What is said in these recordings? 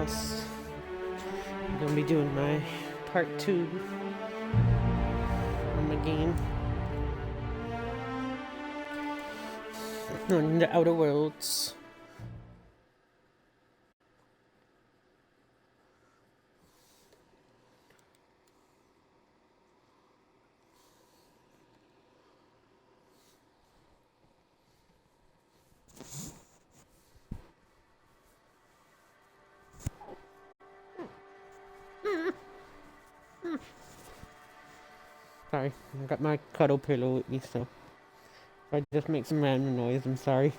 Notboss. I'm gonna be doing my part 2 on the game. On the Outer Worlds. Sorry, I got my cuddle pillow with me, so if I just make some random noise, I'm sorry.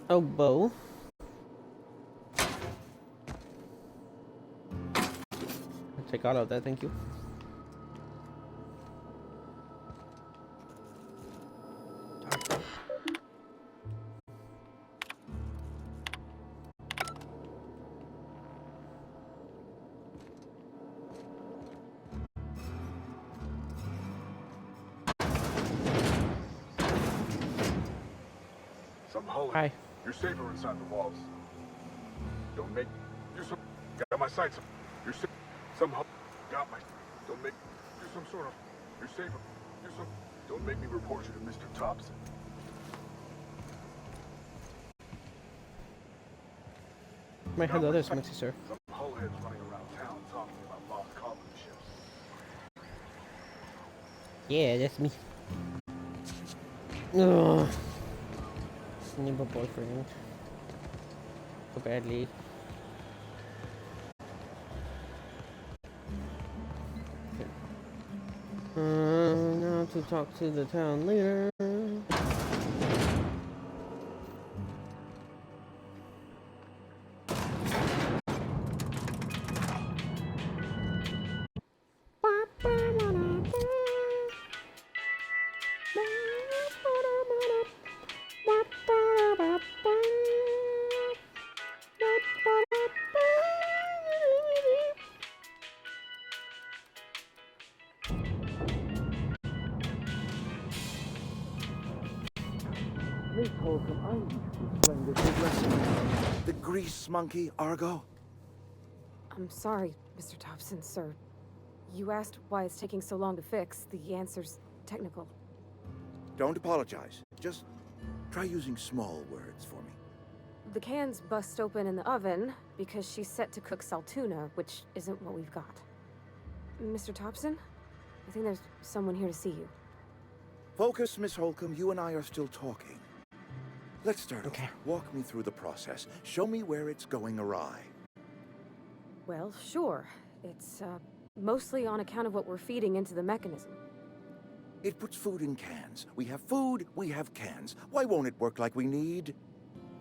Oh, bow. I'll take all of that, thank you. Hi. You're safer inside the walls. Don't make do some got my sights. You're safe. Somehow got my don't make do some sort of you're safer. Do some don't make me report you to Mr. Thompson. My hello there, Smithy, sir. Some hullheads running around town talking about lost colony ships. Yeah, that's me. Ugh. Need a boyfriend. So badly. Now to talk to the town leader. The grease monkey, Argo? I'm sorry, Mr. Thompson, sir. You asked why it's taking so long to fix. The answer's technical. Don't apologize. Just try using small words for me. The cans bust open in the oven because she's set to cook saltuna, which isn't what we've got. Mr. Thompson? I think there's someone here to see you. Focus, Miss Holcomb. You and I are still talking. Let's start Okay. over. Walk me through the process. Show me where it's going awry. Well, sure. It's, mostly on account of what we're feeding into the mechanism. It puts food in cans. We have food, we have cans. Why won't it work like we need?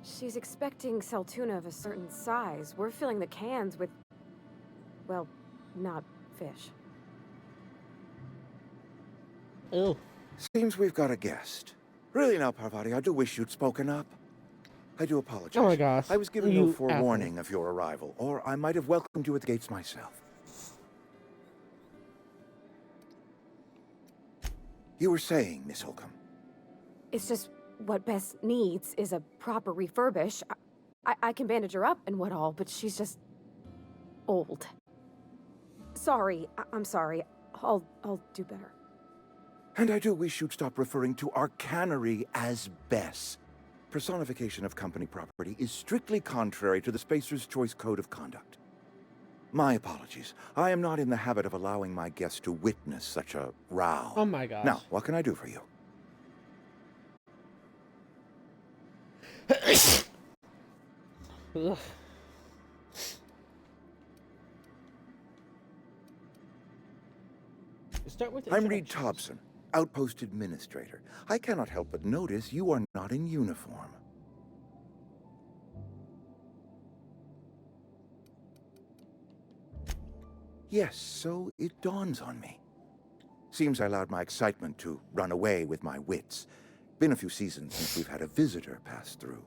She's expecting saltuna of a certain size. We're filling the cans with, well, not fish. Ew. Seems we've got a guest. Really now, Parvati, I do wish you'd spoken up. I do apologize. Oh my gosh. I was given You no forewarning of your arrival, or I might have welcomed you at the gates myself. You were saying, Miss Holcomb. It's just what Bess needs is a proper refurbish. I can bandage her up and what all, but she's just old. Sorry, I'm sorry. I'll do better. And I do wish you'd stop referring to our cannery as Bess. Personification of company property is strictly contrary to the Spacer's Choice Code of Conduct. My apologies. I am not in the habit of allowing my guests to witness such a row. Oh my gosh. Now, what can I do for you? Ugh. Start with I'm Reed introductions. Thompson, Outpost Administrator. I cannot help but notice you are not in uniform. Yes, so it dawns on me. Seems I allowed my excitement to run away with my wits. Been a few seasons since we've had a visitor pass through.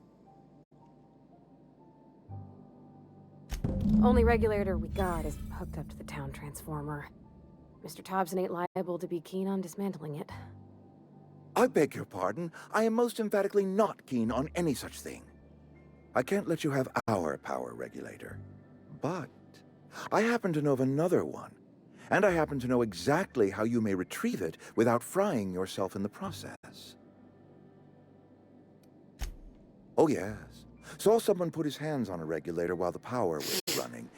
Only regulator we got is hooked up to the town transformer. Mr. Thompson ain't liable to be keen on dismantling it. I beg your pardon. I am most emphatically not keen on any such thing. I can't let you have our power regulator. But I happen to know of another one. And I happen to know exactly how you may retrieve it without frying yourself in the process. Oh, yes. Saw someone put his hands on a regulator while the power was running.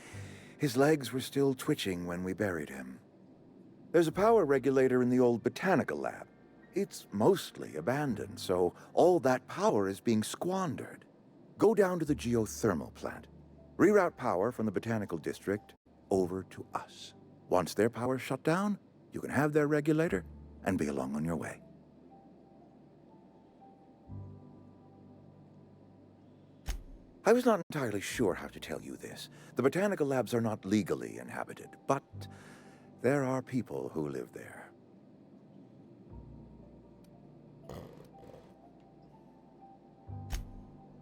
His legs were still twitching when we buried him. There's a power regulator in the old botanical lab. It's mostly abandoned, so all that power is being squandered. Go down to the geothermal plant. Reroute power from the botanical district over to us. Once their power's shut down, you can have their regulator and be along on your way. I was not entirely sure how to tell you this. The botanical labs are not legally inhabited, but there are people who live there.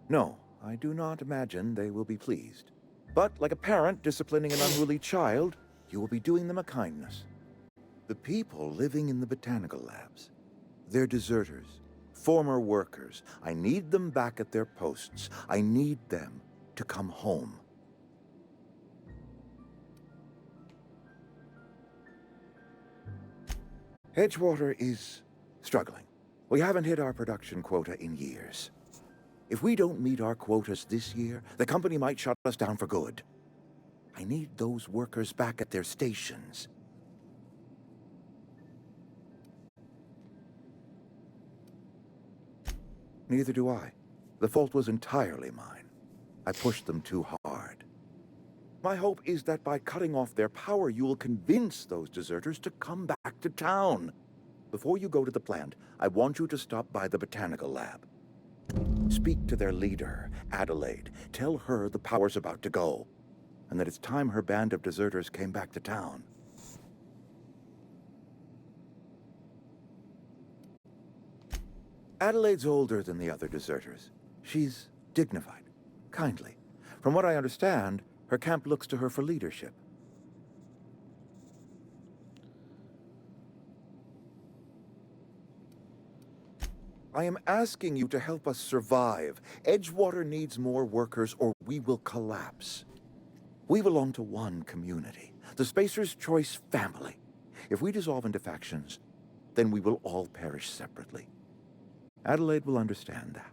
No, I do not imagine they will be pleased. But like a parent disciplining an unruly child, you will be doing them a kindness. The people living in the botanical labs, they're deserters, former workers. I need them back at their posts. I need them to come home. Edgewater is struggling. We haven't hit our production quota in years. If we don't meet our quotas this year, the company might shut us down for good. I need those workers back at their stations. Neither do I. The fault was entirely mine. I pushed them too hard. My hope is that by cutting off their power, you will convince those deserters to come back to town. Before you go to the plant, I want you to stop by the botanical lab. Speak to their leader, Adelaide. Tell her the power's about to go, and that it's time her band of deserters came back to town. Adelaide's older than the other deserters. She's dignified, kindly. From what I understand, her camp looks to her for leadership. I am asking you to help us survive. Edgewater needs more workers or we will collapse. We belong to one community, the Spacer's Choice family. If we dissolve into factions, then we will all perish separately. Adelaide will understand that.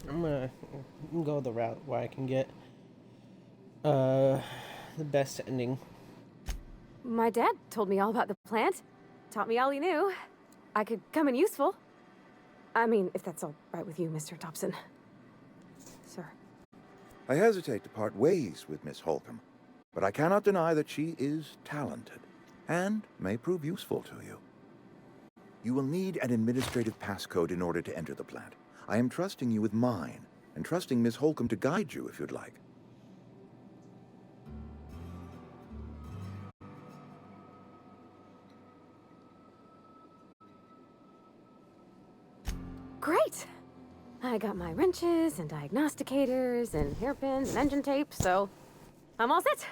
I'm gonna go the route where I can get the best ending. My dad told me all about the plant. Taught me all he knew. I could come in useful. I mean, if that's all right with you, Mr. Thompson. Sir. I hesitate to part ways with Miss Holcomb, but I cannot deny that she is talented and may prove useful to you. You will need an administrative passcode in order to enter the plant. I am trusting you with mine, and trusting Miss Holcomb to guide you if you'd like. Great! I got my wrenches and diagnosticators and hairpins and engine tape, so I'm all set.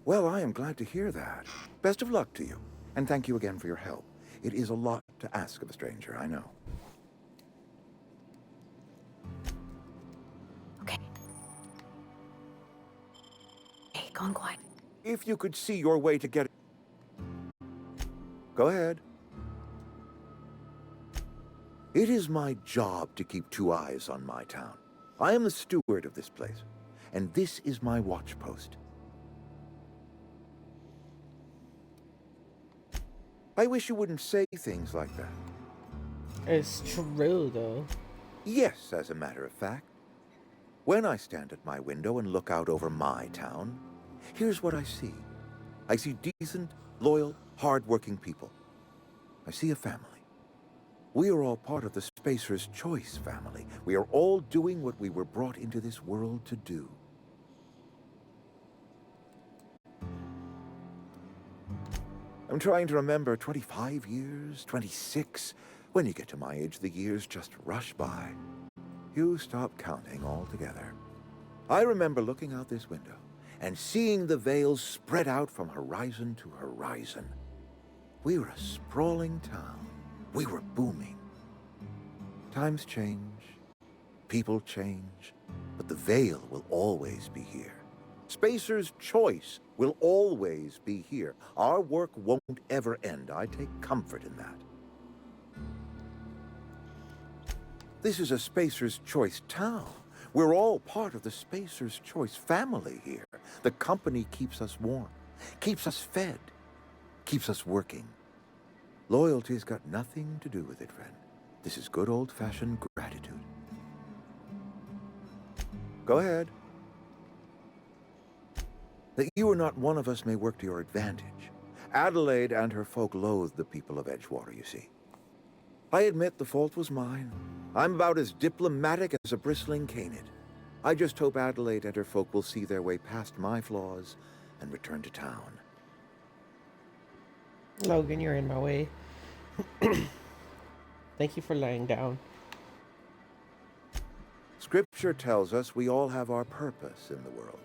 Well, I am glad to hear that. Best of luck to you, and thank you again for your help. It is a lot to ask of a stranger, I know. Okay. Hey, gone quiet. If you could see your way to get... Go ahead. It is my job to keep two eyes on my town. I am the steward of this place, and this is my watch post. I wish you wouldn't say things like that. It's true, though. Yes, as a matter of fact. When I stand at my window and look out over my town, here's what I see. I see decent, loyal, hard-working people. I see a family. We are all part of the Spacer's Choice family. We are all doing what we were brought into this world to do. I'm trying to remember 25 years, 26. When you get to my age, the years just rush by. You stop counting altogether. I remember looking out this window and seeing the veils spread out from horizon to horizon. We were a sprawling town. We were booming. Times change, people change, but the veil will always be here. Spacer's Choice will always be here. Our work won't ever end. I take comfort in that. This is a Spacer's Choice town. We're all part of the Spacer's Choice family here. The company keeps us warm, keeps us fed, keeps us working. Loyalty's got nothing to do with it, friend. This is good old-fashioned gratitude. Go ahead. That you are not one of us may work to your advantage. Adelaide and her folk loathe the people of Edgewater, you see. I admit the fault was mine. I'm about as diplomatic as a bristling canid. I just hope Adelaide and her folk will see their way past my flaws and return to town. Logan, you're in my way. Thank you for lying down. Scripture tells us we all have our purpose in the world.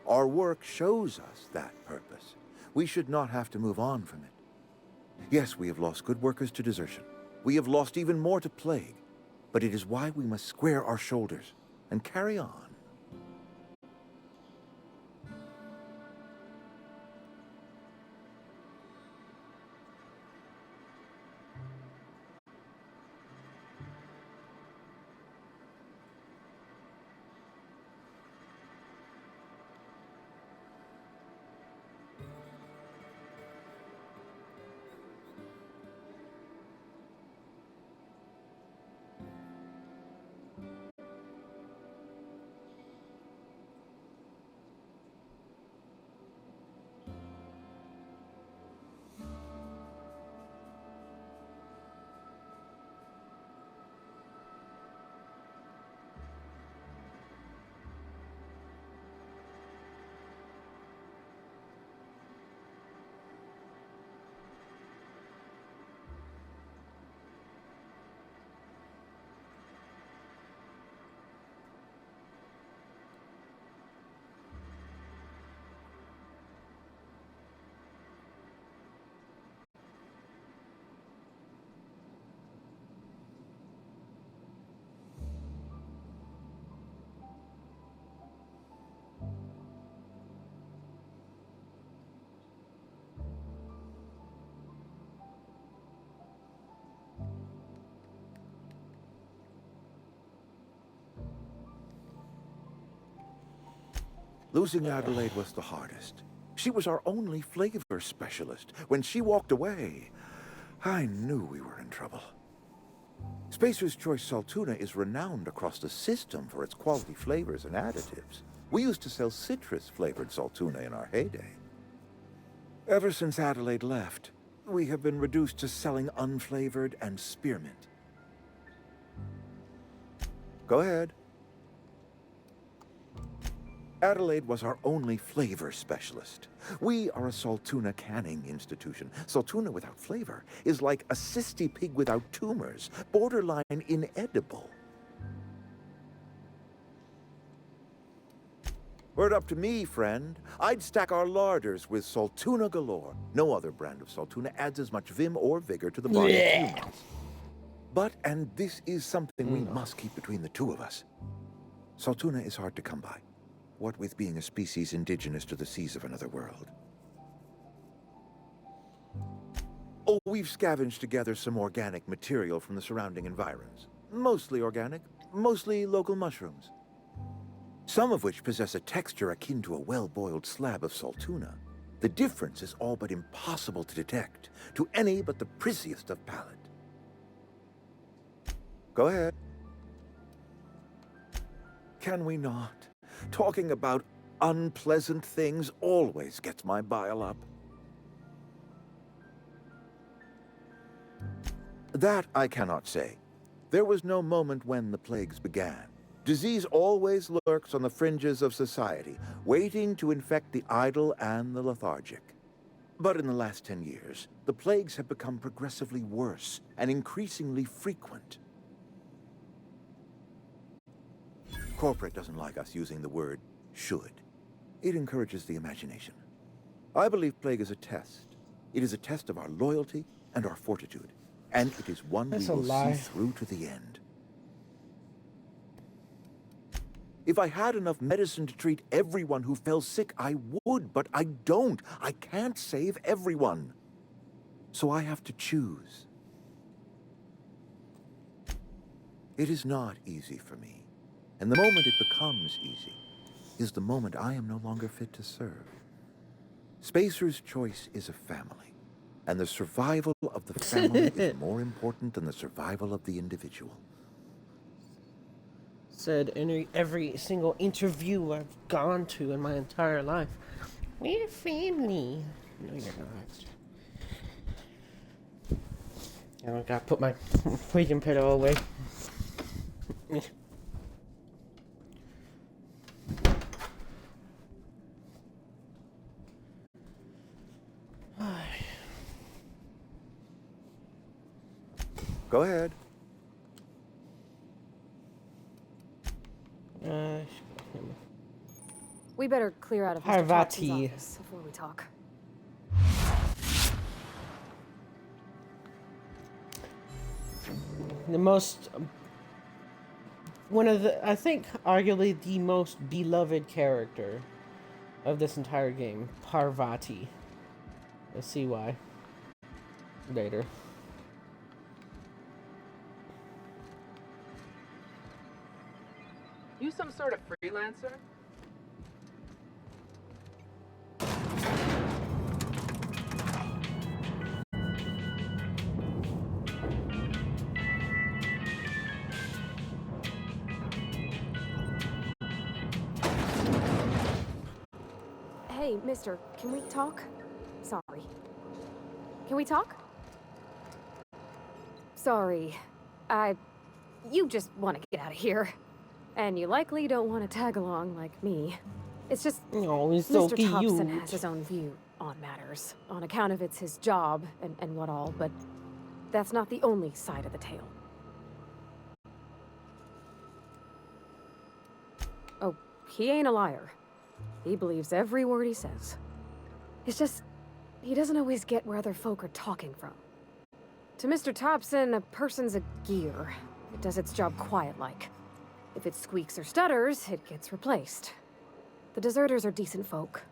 Our work shows us that purpose. We should not have to move on from it. Yes, we have lost good workers to desertion. We have lost even more to plague. But it is why we must square our shoulders and carry on. Losing Adelaide was the hardest. She was our only flavor specialist. When she walked away, I knew we were in trouble. Spacer's Choice Saltuna is renowned across the system for its quality flavors and additives. We used to sell citrus-flavored Saltuna in our heyday. Ever since Adelaide left, we have been reduced to selling unflavored and spearmint. Go ahead. Adelaide was our only flavor specialist. We are a Saltuna canning institution. Saltuna without flavor is like a cysty pig without tumors, borderline inedible. Were it up to me, friend, I'd stack our larders with Saltuna galore. No other brand of Saltuna adds as much vim or vigor to the body of humans. But, and this is something we must keep between the two of us, Saltuna is hard to come by. What with being a species indigenous to the seas of another world. Oh, we've scavenged together some organic material from the surrounding environs. Mostly organic, mostly local mushrooms. Some of which possess a texture akin to a well-boiled slab of Saltuna. The difference is all but impossible to detect to any but the prissiest of palate. Go ahead. Can we not? Talking about unpleasant things always gets my bile up. That I cannot say. There was no moment when the plagues began. Disease always lurks on the fringes of society, waiting to infect the idle and the lethargic. But in the last 10 years, the plagues have become progressively worse and increasingly frequent. Corporate doesn't like us using the word should. It encourages the imagination. I believe plague is a test. It is a test of our loyalty and our fortitude. And it is one we will see through to the end. If I had enough medicine to treat everyone who fell sick, I would, but I don't. I can't save everyone. So I have to choose. It is not easy for me. And the moment it becomes easy is the moment I am no longer fit to serve. Spacer's choice is a family. And the survival of the family is more important than the survival of the individual. Said in every single interview I've gone to in my entire life. We're family. No, you're not. I gotta put my poison pillow away. Go ahead. We better clear out of Mr. Parvati. Thompson's office before we talk. The most... one of the... I think, arguably the most beloved character of this entire game. Parvati. Let's see why. Later. You some sort of freelancer? Hey, mister, can we talk? Sorry. Can we talk? Sorry. You just want to get out of here. And you likely don't want to tag along like me. It's just... Oh, he's so Mr. cute. Thompson has his own view on matters, on account of it's his job and what all, but that's not the only side of the tale. Oh, he ain't a liar. He believes every word he says. It's just, he doesn't always get where other folk are talking from. To Mr. Thompson, a person's a gear. It does its job quiet-like. If it squeaks or stutters, it gets replaced. The deserters are decent folk.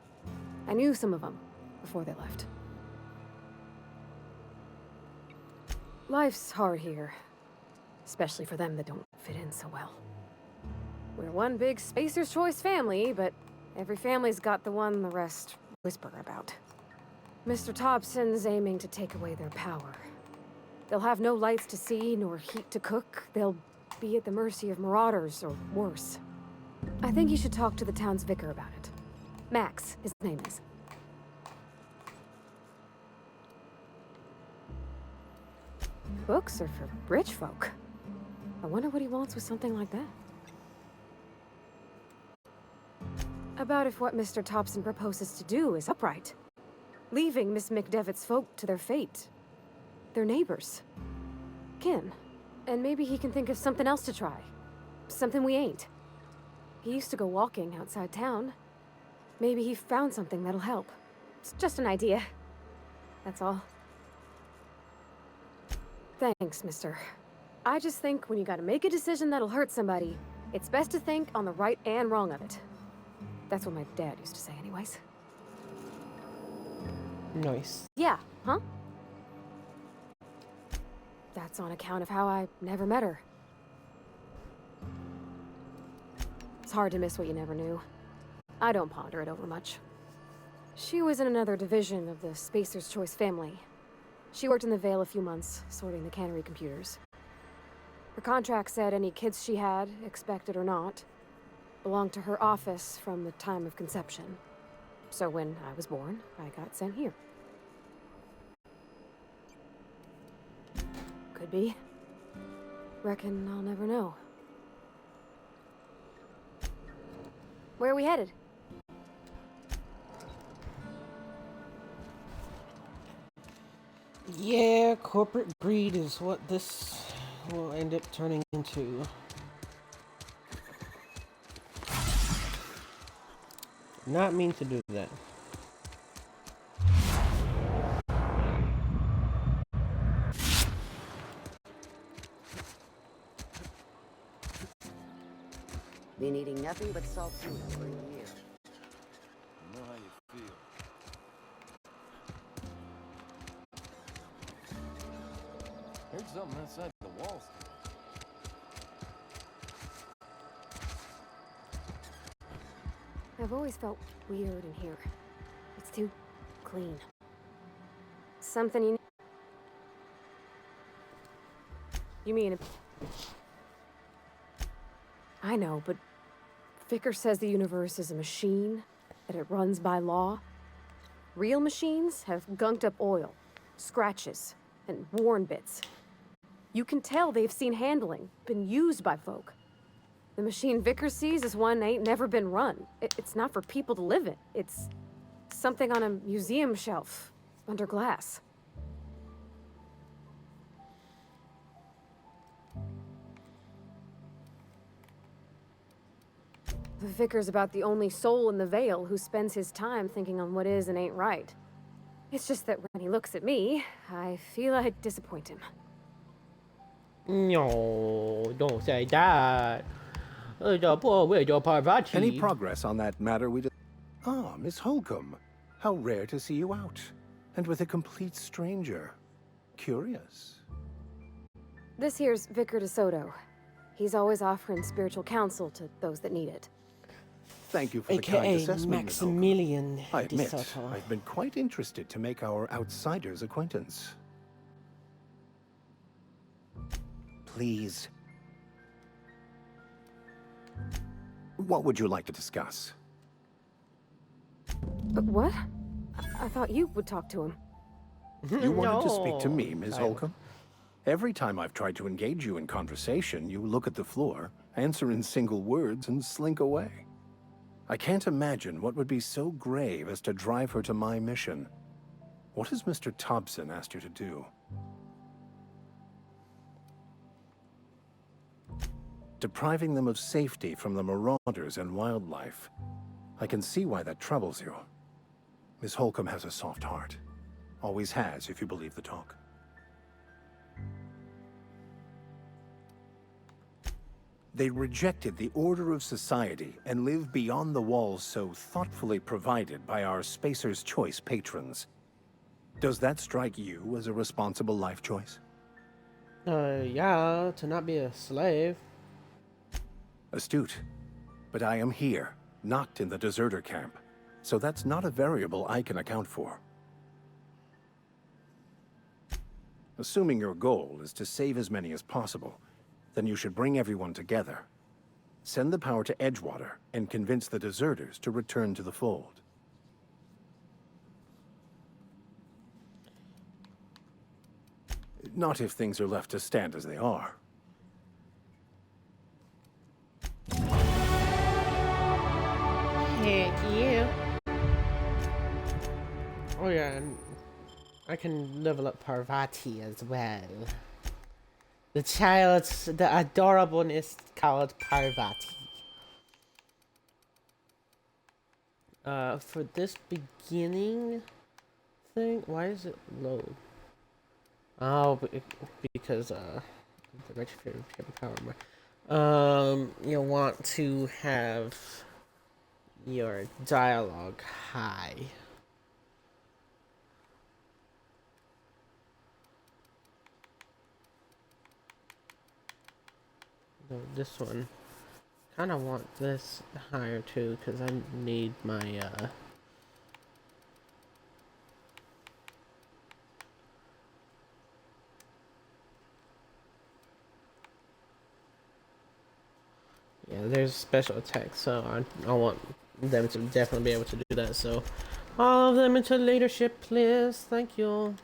I knew some of them before they left. Life's hard here, especially for them that don't fit in so well. We're one big Spacer's Choice family, but every family's got the one the rest whisper about. Mr. Thompson's aiming to take away their power. They'll have no lights to see, nor heat to cook. They'll be at the mercy of marauders, or worse. I think you should talk to the town's vicar about it. Max, his name is. Books are for rich folk. I wonder what he wants with something like that. About if what Mr. Thompson proposes to do is upright. Leaving Miss McDevitt's folk to their fate. Their neighbors. Kin. And maybe he can think of something else to try. Something we ain't. He used to go walking outside town. Maybe he found something that'll help. It's just an idea. That's all. Thanks, mister. I just think when you gotta make a decision that'll hurt somebody, it's best to think on the right and wrong of it. That's what my dad used to say anyways. Nice. Yeah, huh? That's on account of how I never met her. It's hard to miss what you never knew. I don't ponder it over much. She was in another division of the Spacer's Choice family. She worked in the Vale a few months, sorting the cannery computers. Her contract said any kids she had, expected or not, belonged to her office from the time of conception. So when I was born, I got sent here. Could be. Reckon I'll never know. Where are we headed? Yeah, corporate greed is what this will end up turning into. Not mean to do that. Been eating nothing but salt food for a year. I know how you feel. Heard something outside the walls. I've always felt weird in here. It's too clean. Something you... You mean... I know, but Vickers says the universe is a machine, that it runs by law. Real machines have gunked up oil, scratches, and worn bits. You can tell they've seen handling, been used by folk. The machine Vickers sees is one ain't never been run. It's not for people to live in. It's something on a museum shelf, under glass. The Vicar's about the only soul in the Vale who spends his time thinking on what is and ain't right. It's just that when he looks at me, I feel I'd disappoint him. No, don't say that. The poor widow Parvati. Any progress on that matter we just... Ah, Miss Holcomb. How rare to see you out. And with a complete stranger. Curious. This here's Vicar de Soto. He's always offering spiritual counsel to those that need it. Thank you for the kind AKA assessment, Miss Holcomb. Maximilian I de admit, Soto. I've been quite interested to make our outsider's acquaintance. Please. What would you like to discuss? What? I thought you would talk to him. You wanted to speak to me, No, Ms. Tyler. Holcomb? Every time I've tried to engage you in conversation, you look at the floor, answer in single words, and slink away. I can't imagine what would be so grave as to drive her to my mission. What has Mr. Thompson asked you to do? Depriving them of safety from the marauders and wildlife. I can see why that troubles you. Miss Holcomb has a soft heart. Always has, if you believe the talk. They rejected the order of society and live beyond the walls so thoughtfully provided by our Spacer's Choice patrons. Does that strike you as a responsible life choice? Yeah, to not be a slave. Astute. But I am here, not in the deserter camp. So that's not a variable I can account for. Assuming your goal is to save as many as possible, then you should bring everyone together. Send the power to Edgewater and convince the deserters to return to the fold. Not if things are left to stand as they are. Heck yeah. Oh yeah, and I can level up Parvati as well. The adorableness called Parvati. For this beginning thing, why is it load? Oh, because the retrofit power. You want to have your dialogue high. No, this one. Kind of want this higher too, because I need my Yeah, there's special attacks, so I want them to definitely be able to do that. So, all of them into leadership, please. Thank you.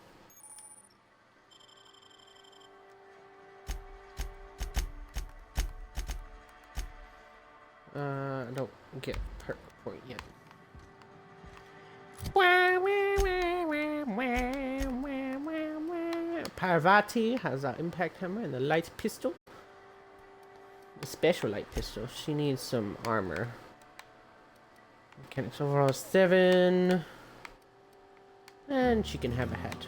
I don't get perk point yet. Parvati has an impact hammer and a light pistol. A special light pistol. She needs some armor. Mechanics overall 7. And she can have a hat.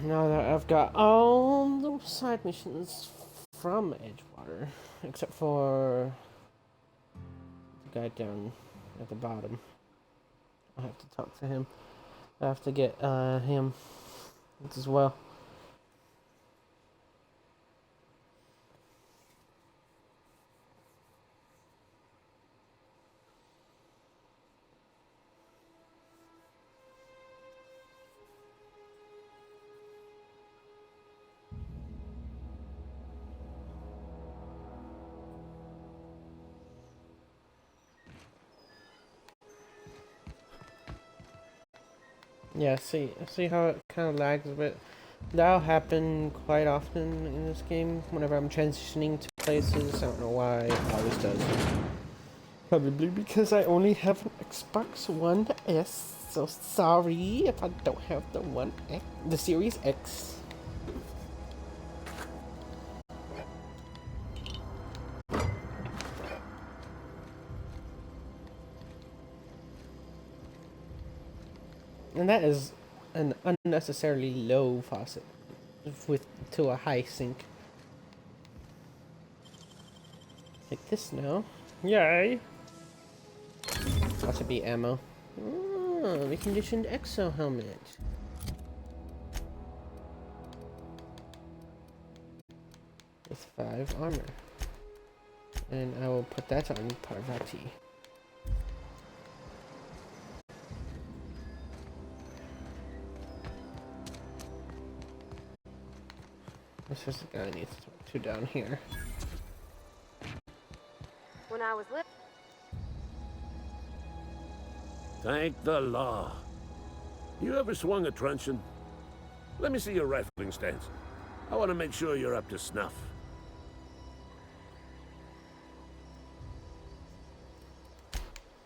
Now that I've got all the side missions from Edgewater, except for the guy down at the bottom. I have to talk to him. I have to get him as well. Yeah, see how it kind of lags a bit. That'll happen quite often in this game whenever I'm transitioning to places. I don't know why it always does. Probably because I only have an Xbox One S. So sorry if I don't have the One X, the Series X. And that is an unnecessarily low faucet with to a high sink. Like this now. Yay! That should be ammo. Oh, reconditioned exo helmet. With 5 armor. And I will put that on Parvati. This is the guy I need to talk to down here. When I was little. Thank the law. You ever swung a truncheon? Let me see your rifling stance. I want to make sure you're up to snuff.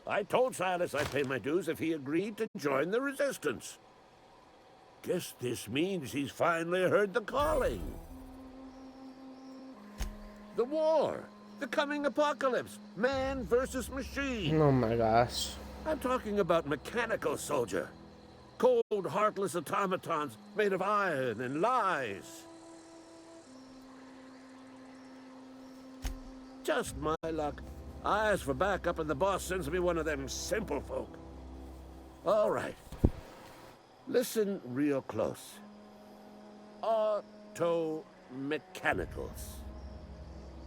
I told Silas I'd pay my dues if he agreed to join the resistance. Guess this means he's finally heard the calling. The war. The coming apocalypse. Man versus machine. Oh my gosh. I'm talking about mechanical soldier. Cold, heartless automatons made of iron and lies. Just my luck. I ask for backup and the boss sends me one of them simple folk. All right. Listen real close. Auto-mechanicals.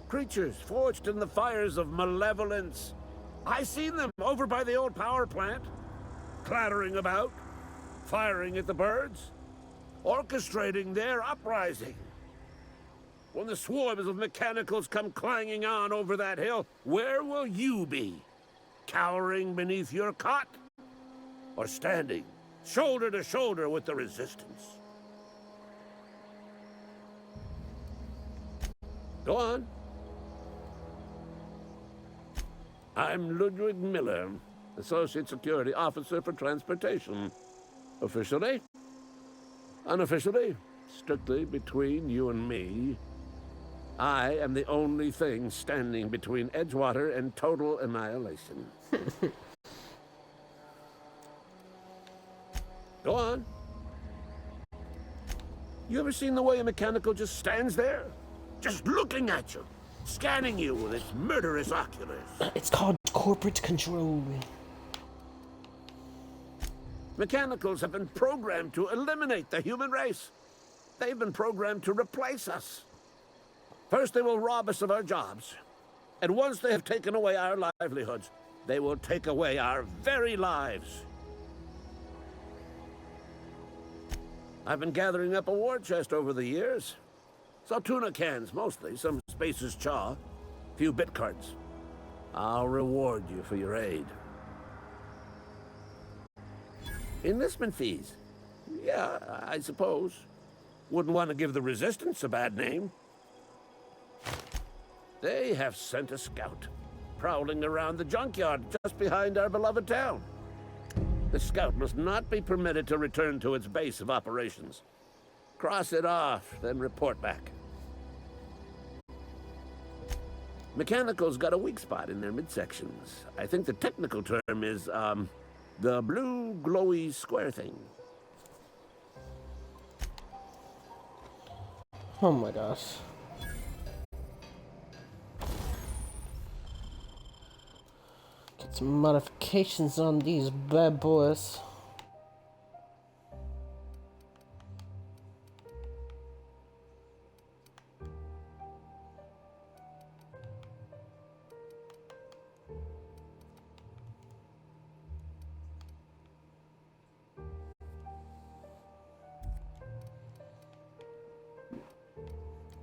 Creatures forged in the fires of malevolence. I seen them over by the old power plant, clattering about, firing at the birds, orchestrating their uprising. When the swarms of mechanicals come clanging on over that hill, where will you be? Cowering beneath your cot? Or standing, shoulder to shoulder with the resistance? Go on. I'm Ludwig Miller, Associate Security Officer for Transportation. Officially, unofficially, strictly between you and me, I am the only thing standing between Edgewater and total annihilation. Go on. You ever seen the way a mechanical just stands there? Just looking at you, scanning you with its murderous oculars. It's called corporate control. Mechanicals have been programmed to eliminate the human race. They've been programmed to replace us. First, they will rob us of our jobs. And once they have taken away our livelihoods, they will take away our very lives. I've been gathering up a war chest over the years. Saw tuna cans, mostly, some Spacer's chaw, few bit cards. I'll reward you for your aid. Enlistment fees? Yeah, I suppose. Wouldn't want to give the Resistance a bad name. They have sent a scout, prowling around the junkyard just behind our beloved town. The scout must not be permitted to return to its base of operations. Cross it off, then report back. Mechanical's got a weak spot in their midsections. I think the technical term is, the blue glowy square thing. Oh my gosh. Get some modifications on these bad boys.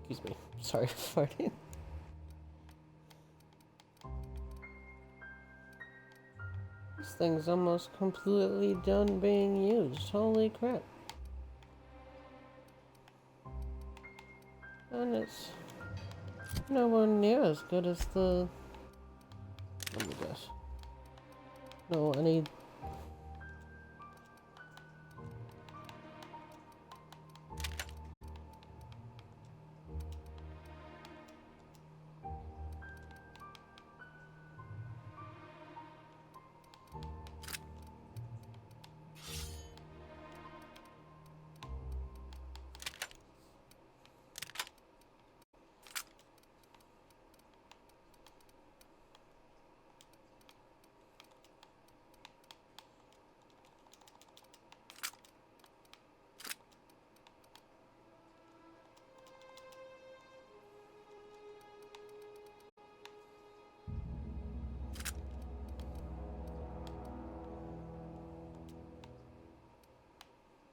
Excuse me. Sorry for farting. This thing's almost completely done being used. Holy crap. And it's nowhere near as good as the... Oh my gosh. No, I need...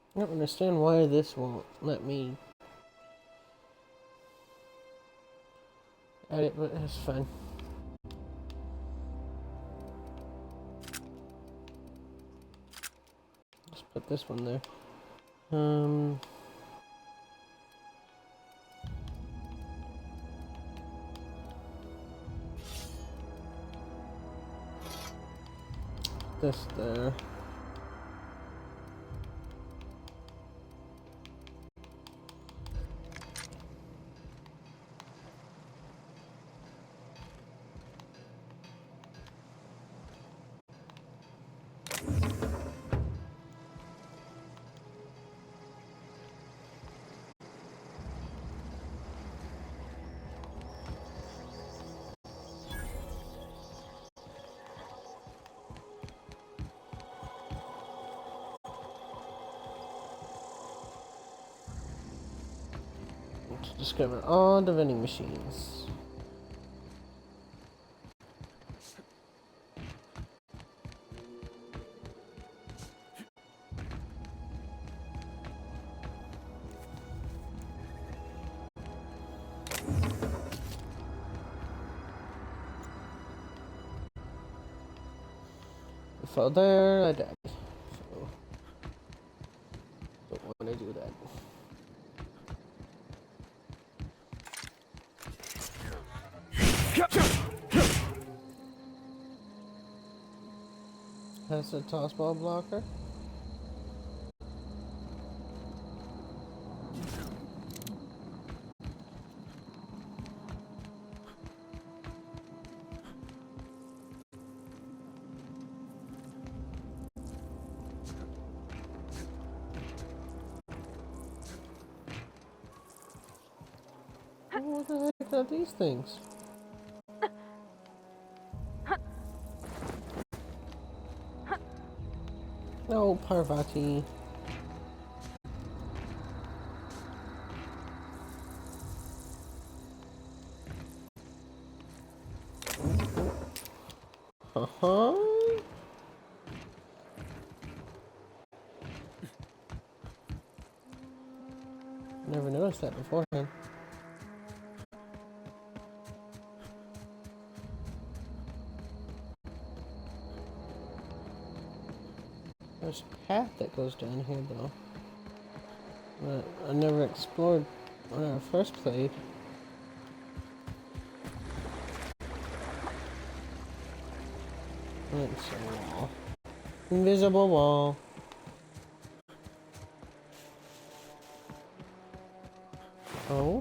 I don't understand why this won't let me edit, but it's fine. Let's put this one there. This there. Discover all the vending machines. I fell there, I died. So, don't want to do that. Has a toss ball blocker. What the heck are these things? No, Parvati. Never noticed that beforehand. There's a path that goes down here, though. But I never explored when I first played. It's a wall. Invisible wall. Oh.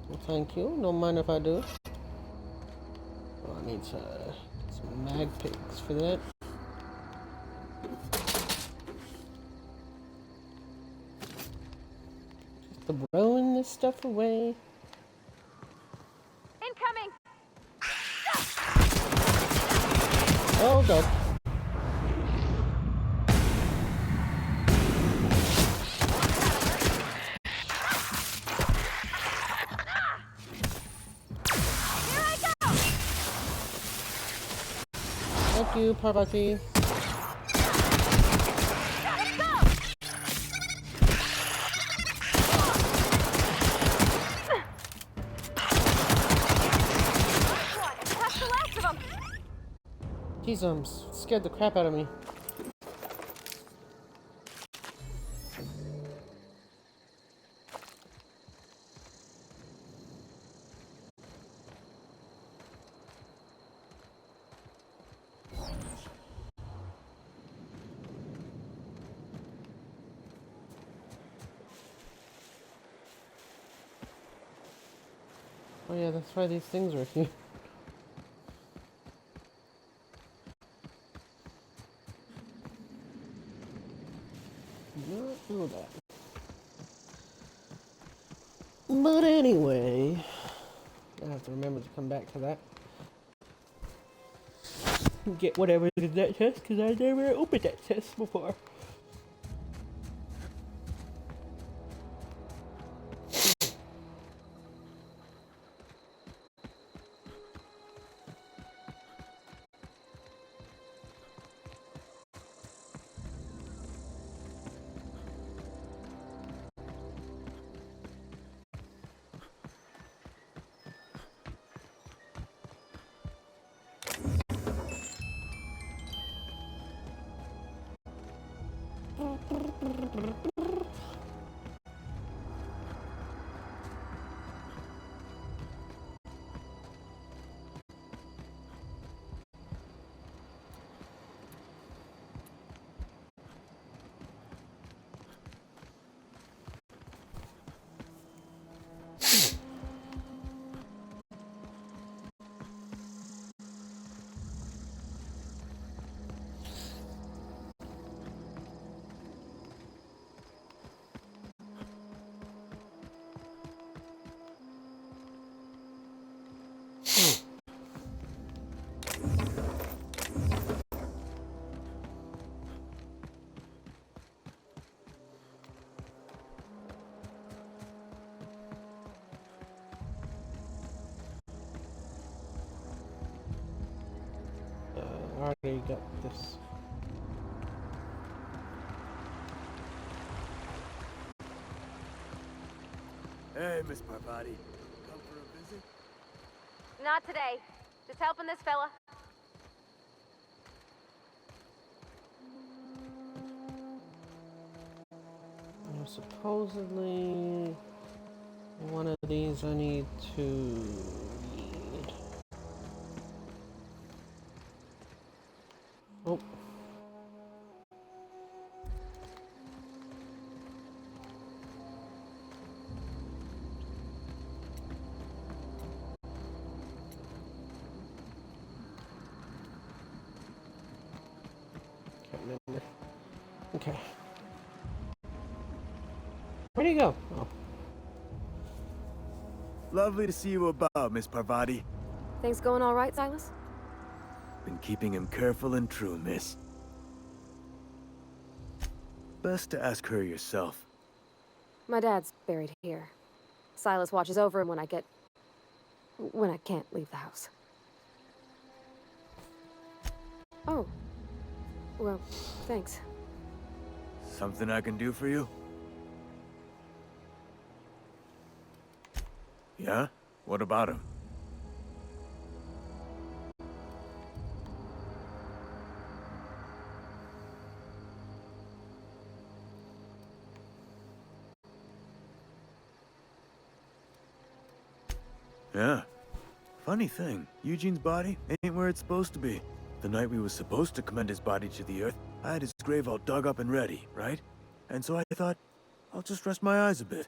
Well, thank you. Don't mind if I do. Oh, I need some mag pigs for that. Just throwing this stuff away. Incoming! Oh, God. Thank you, Parvati. Jeez, scared the crap out of me. Oh yeah, that's why these things are here. Not know that. But anyway, I have to remember to come back to that. Get whatever is in that chest, because I never opened that chest before. I already got this. Hey, Miss Parvati. Come for a visit? Not today. Just helping this fella. Supposedly, one of these I need to read. Oh. Can't remember. Okay. Where'd he go? Oh. Lovely to see you about, Miss Parvati. Things going all right, Silas? Been keeping him careful and true, miss. Best to ask her yourself. My dad's buried here. Silas watches over him when I can't leave the house. Oh. Well, thanks. Something I can do for you? Yeah? What about him? Yeah. Funny thing, Eugene's body ain't where it's supposed to be. The night we was supposed to commend his body to the earth, I had his grave all dug up and ready, right? And so I thought, I'll just rest my eyes a bit.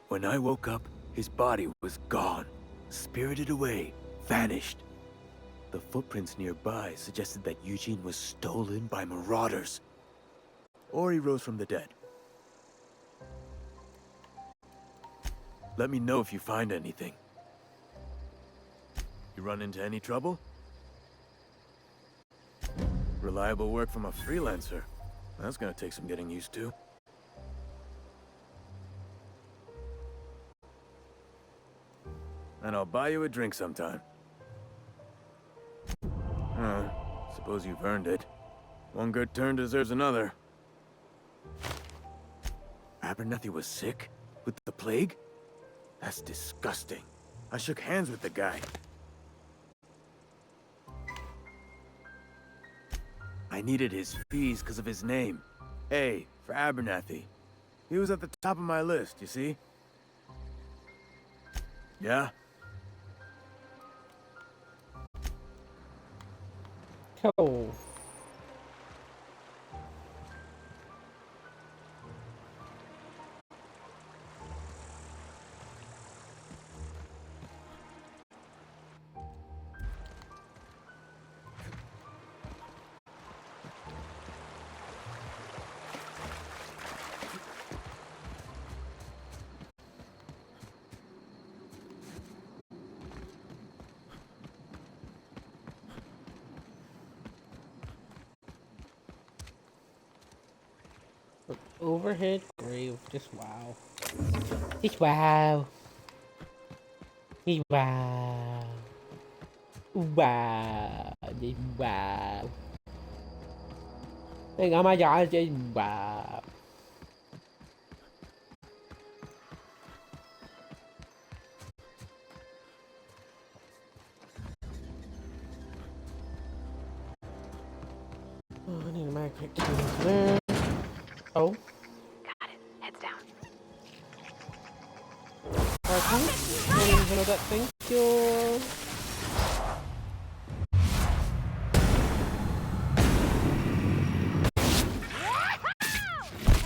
When I woke up, his body was gone. Spirited away. Vanished. The footprints nearby suggested that Eugene was stolen by marauders. Or he rose from the dead. Let me know if you find anything. You run into any trouble? Reliable work from a freelancer. That's gonna take some getting used to. And I'll buy you a drink sometime. Suppose you've earned it. One good turn deserves another. Abernathy was sick? With the plague? That's disgusting. I shook hands with the guy. I needed his fees because of his name. A for Abernathy. He was at the top of my list, you see? Yeah? Cool. Overhead grave, just wow. Just wow. Just wow. Wow. Just wow. Oh my god, just wow. Oh, I need a magnet key there. Oh. Got it. Heads down. Okay. I didn't even know that. Thank you.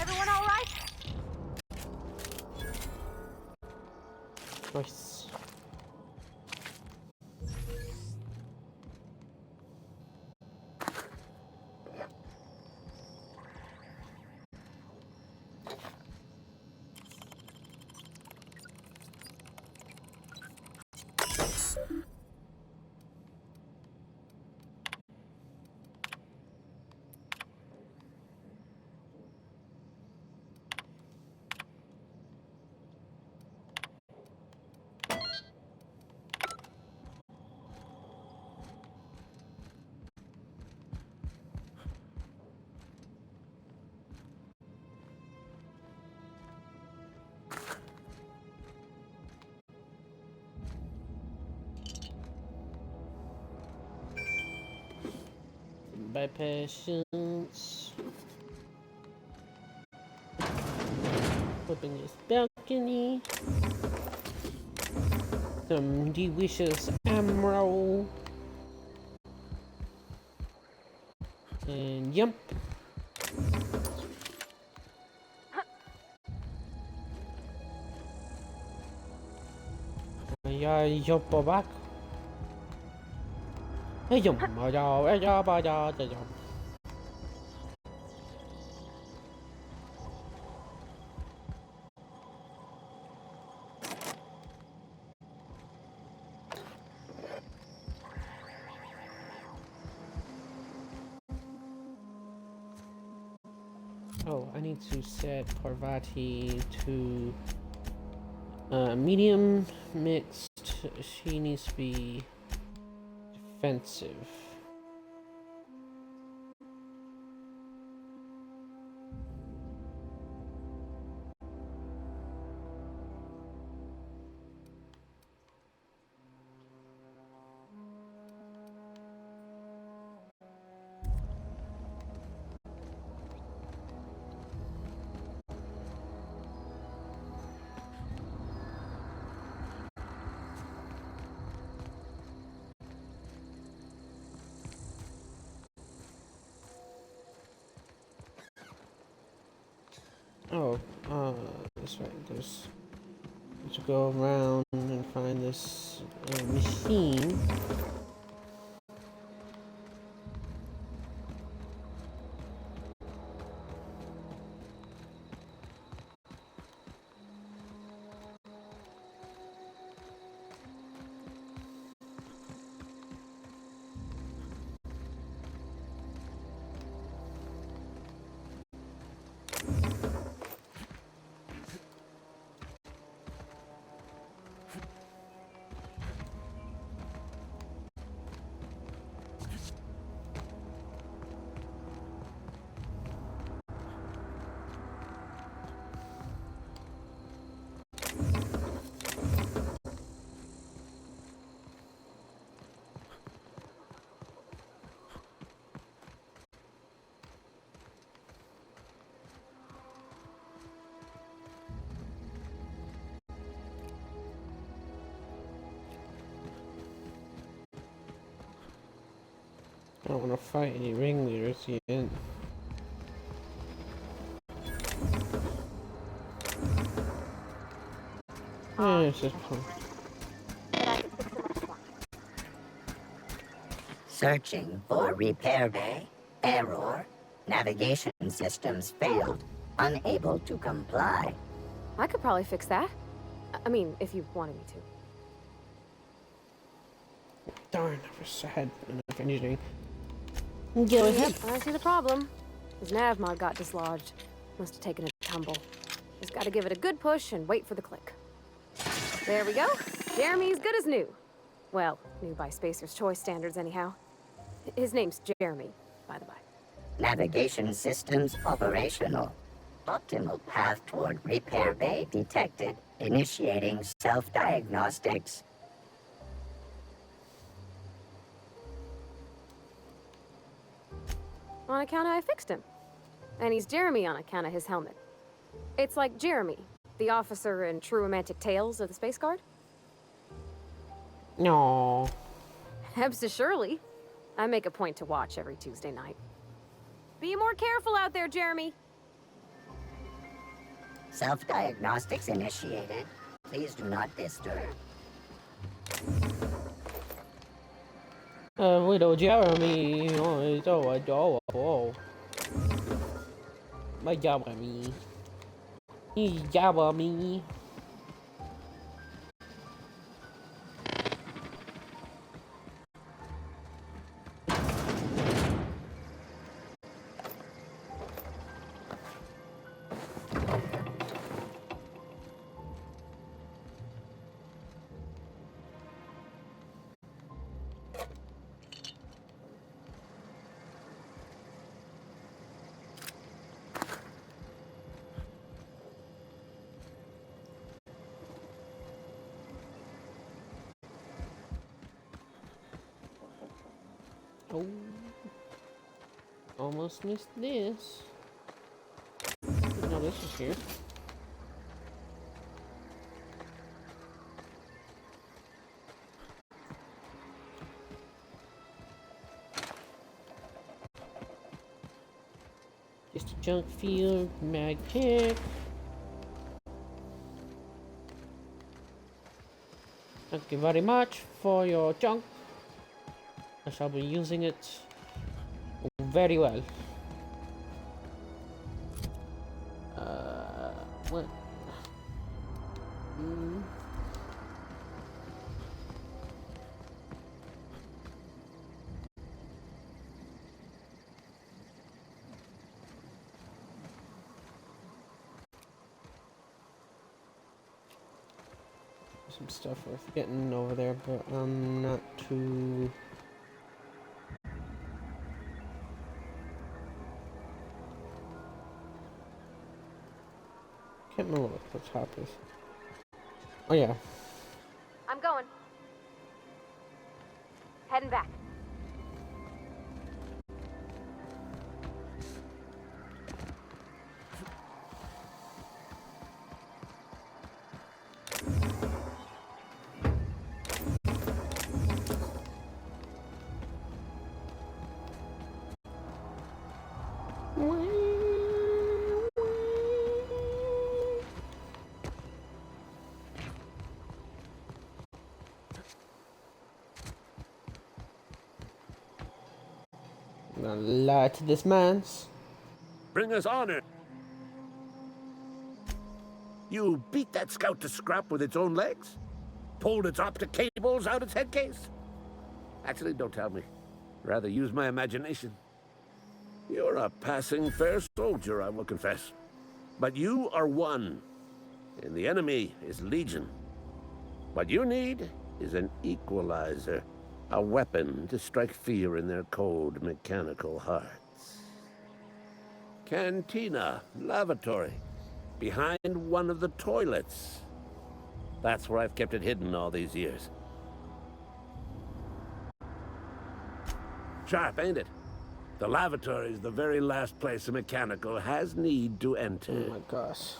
Everyone all right? Nice. By patience. Open this balcony. Some delicious emerald. And jump. Yeah, jump back. Hey, jump. Oh, I need to set Parvati to medium mixed. She needs to be defensive. Oh, that's right. There's to go around and find this machine. I don't want to fight any ringleaders yet. Yeah, it's just fun. Searching for repair bay. Error. Navigation systems failed. Unable to comply. I could probably fix that. I mean, if you wanted me to. Darn, I wish I had enough engineering. Go ahead. Yep, I see the problem. His nav mod got dislodged. Must have taken a tumble. Just gotta give it a good push and wait for the click. There we go. Jeremy's good as new. Well, new by Spacer's Choice standards anyhow. His name's Jeremy, by the by. Navigation systems operational. Optimal path toward repair bay detected. Initiating self-diagnostics. On account of I fixed him. And he's Jeremy on account of his helmet. It's like Jeremy, the officer in True Romantic Tales of the Space Guard. No. Hebs to Shirley. I make a point to watch every Tuesday night. Be more careful out there, Jeremy. Self-diagnostics initiated. Please do not disturb. Widow Jeremy. Oh. My Jeremy. Jeremy. Oh, almost missed this. Didn't know this was here. Just a junk field, mag pick. Thank you very much for your junk. I shall be using it very well. What? Some stuff worth getting over there, but I'm not too... Can't remember what the top is. Oh yeah. I'm going. Heading back. gonna lie to this man's. Bring us honor. You beat that scout to scrap with its own legs? Pulled its optic cables out its head case? Actually, don't tell me. Rather use my imagination. You're a passing fair soldier, I will confess. But you are one, and the enemy is legion. What you need is an equalizer, a weapon to strike fear in their cold, mechanical hearts. Cantina, lavatory, behind one of the toilets. That's where I've kept it hidden all these years. Sharp, ain't it? The lavatory is the very last place a mechanical has need to enter. Oh my gosh.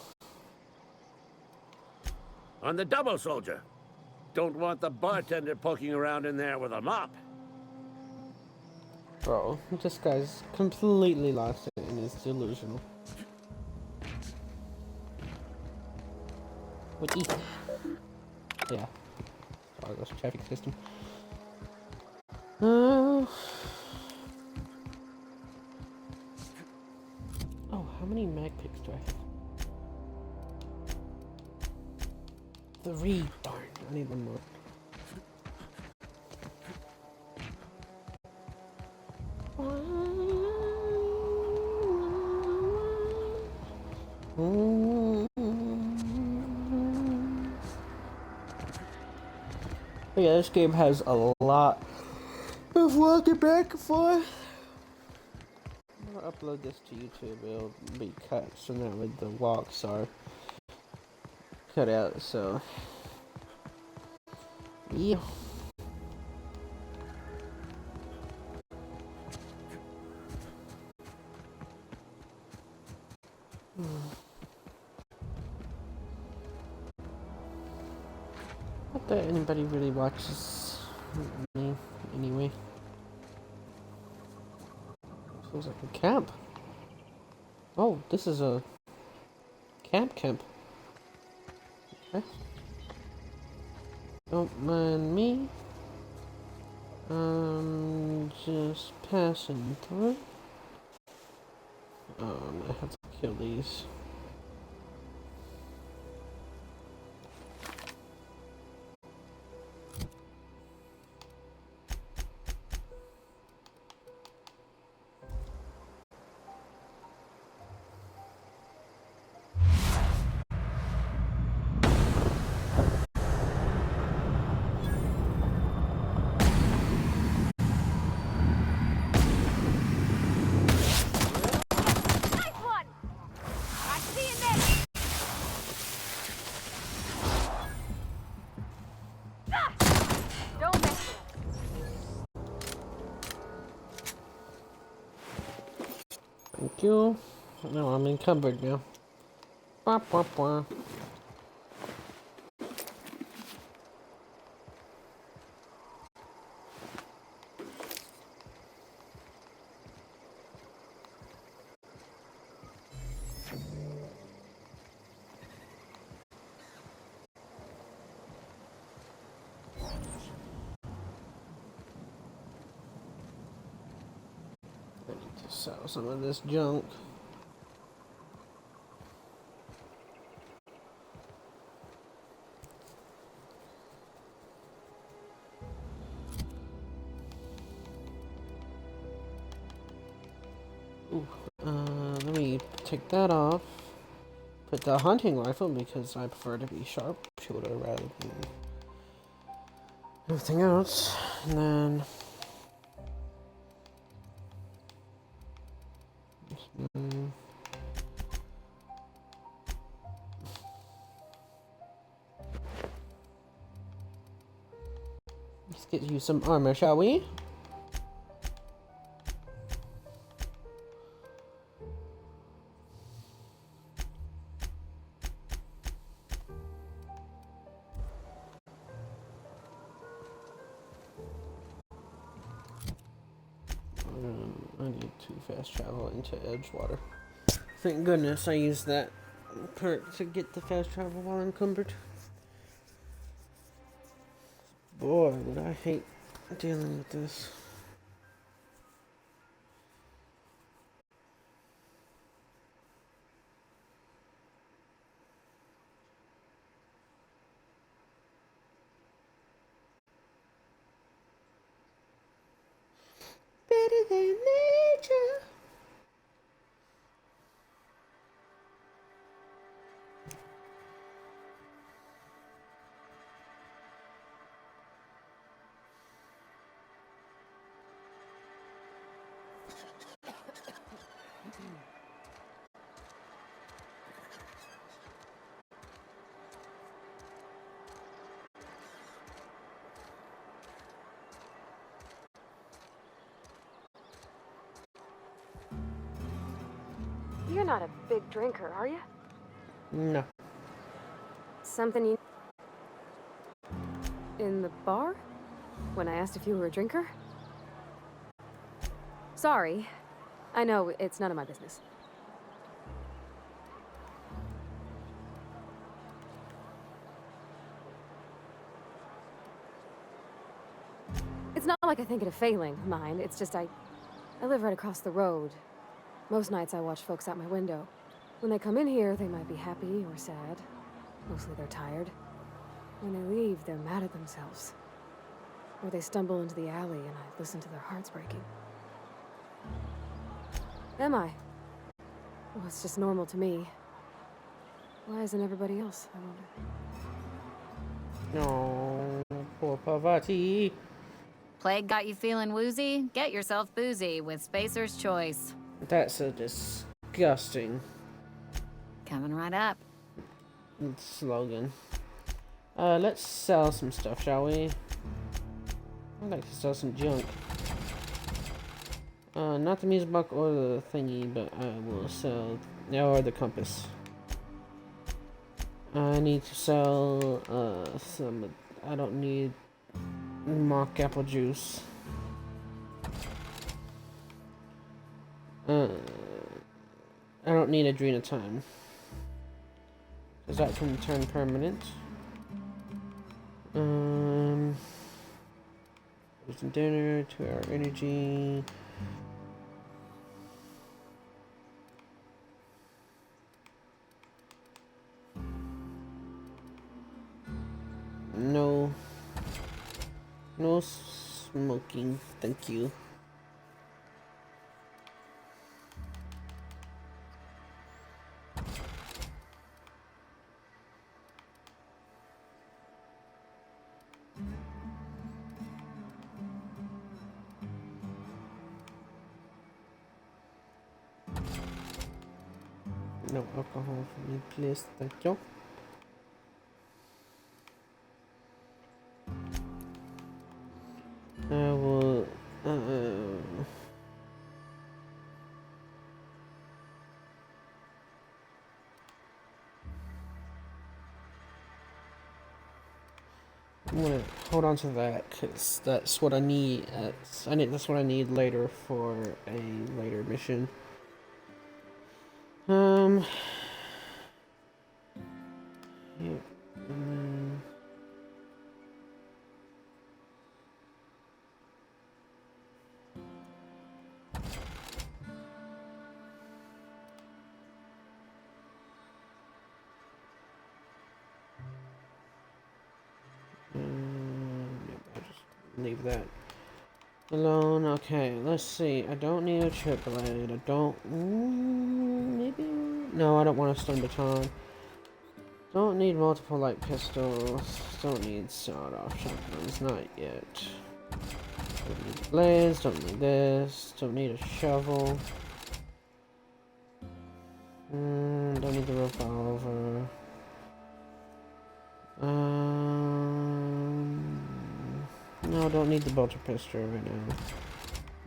On the double, soldier. Don't want the bartender poking around in there with a mop. Bro, this guy's completely lost it and is delusional. What eat? Yeah. Sorry, this traffic system. Oh, how many mag picks do I have? 3. Darn, I need one more. But yeah, this game has a lot of walking back and forth. I'm gonna upload this to YouTube. It'll be cut so that way the walks are cut out. So yeah. Not that anybody really watches me anyway. Seems like a camp. Oh, this is a camp. Okay. Don't mind me. Just passing through. I have to kill these. Thank you. No, I'm encumbered now. Bwah, bwah, bwah. I need to sell some of this junk. Ooh, let me take that off. Put the hunting rifle because I prefer to be sharpshooter rather than everything else. And then let's get you some armor, shall we? I need to fast travel into Edgewater. Thank goodness I used that perk to get the fast travel while encumbered. Boy, would I hate dealing with this. they need you. You're not a big drinker, are you? No. Something you... In the bar? When I asked if you were a drinker? Sorry. I know, it's none of my business. It's not like I think it a failing, mine. It's just I live right across the road. Most nights I watch folks out my window. When they come in here, they might be happy or sad. Mostly they're tired. When they leave, they're mad at themselves. Or they stumble into the alley and I listen to their hearts breaking. Am I? Well, it's just normal to me. Why isn't everybody else, I wonder? No, poor Parvati. Plague got you feeling woozy? Get yourself boozy with Spacer's Choice. That's a disgusting Coming right up. slogan. Let's sell some stuff, shall we? I'd like to sell some junk. Not the music box or the thingy, but I will sell... or the compass. I need to sell, some... I don't need mock apple juice. I don't need adrenatime. Because that can turn permanent. Some dinner, 2-hour energy. No. No smoking, thank you. No alcohol for me, please. Thank you. I will. I'm gonna hold on to that because that's what I need. That's what I need later for a later mission. Yeah. I'll just leave that alone. Okay, let's see. I don't need a chip blade. I don't. Maybe. No, I don't want a stun baton. Don't need multiple light pistols. Don't need sawed-off shotguns. Not yet. Don't need blades. Don't need this. Don't need a shovel. Don't need the revolver. No, don't need the bolter pistol right now.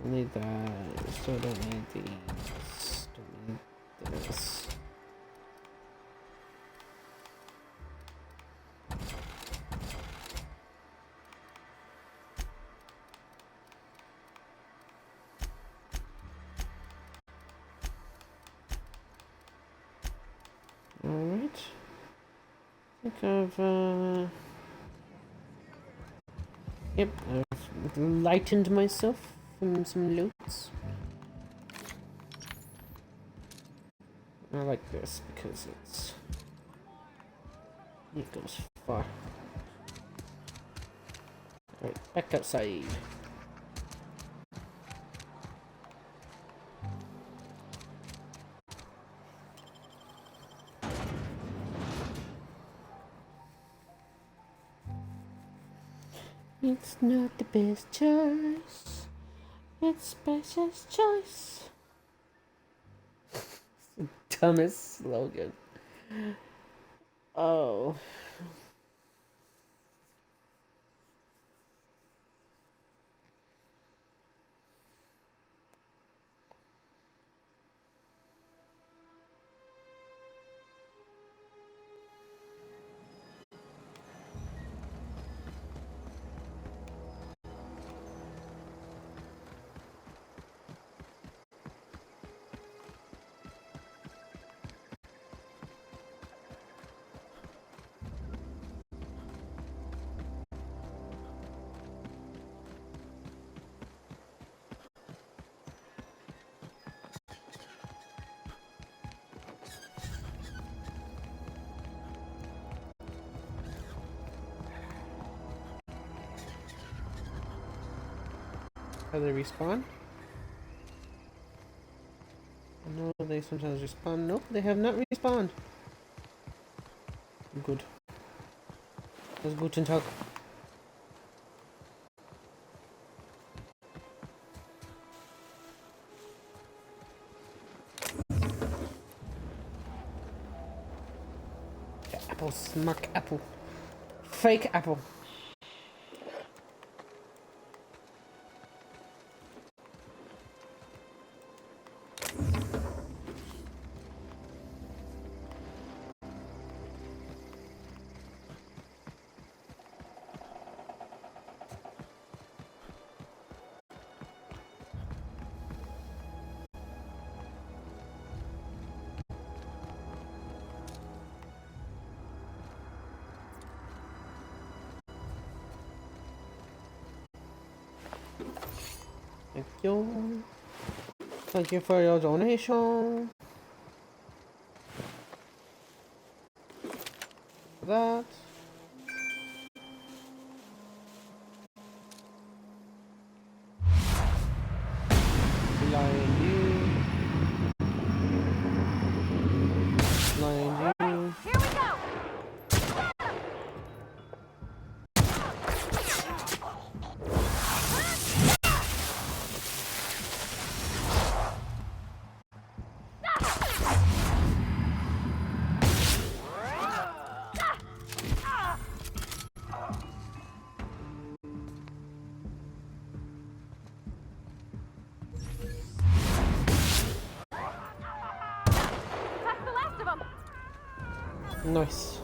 Don't need that. Still don't need these. Don't need this. Alright. I think I've, yep, I've lightened myself from some loots. I like this because it goes far. Alright, back outside. It's not the best choice. It's Space's choice. Dumbest slogan. Oh. How they respawn? No, they sometimes respawn. Nope, they have not respawned. Good. Das guten Tag. Apple, smack apple. Fake apple. Thank you. Thank you for your donation. That. Blind you. Blind you. Here we go! That's the last of them! Nice.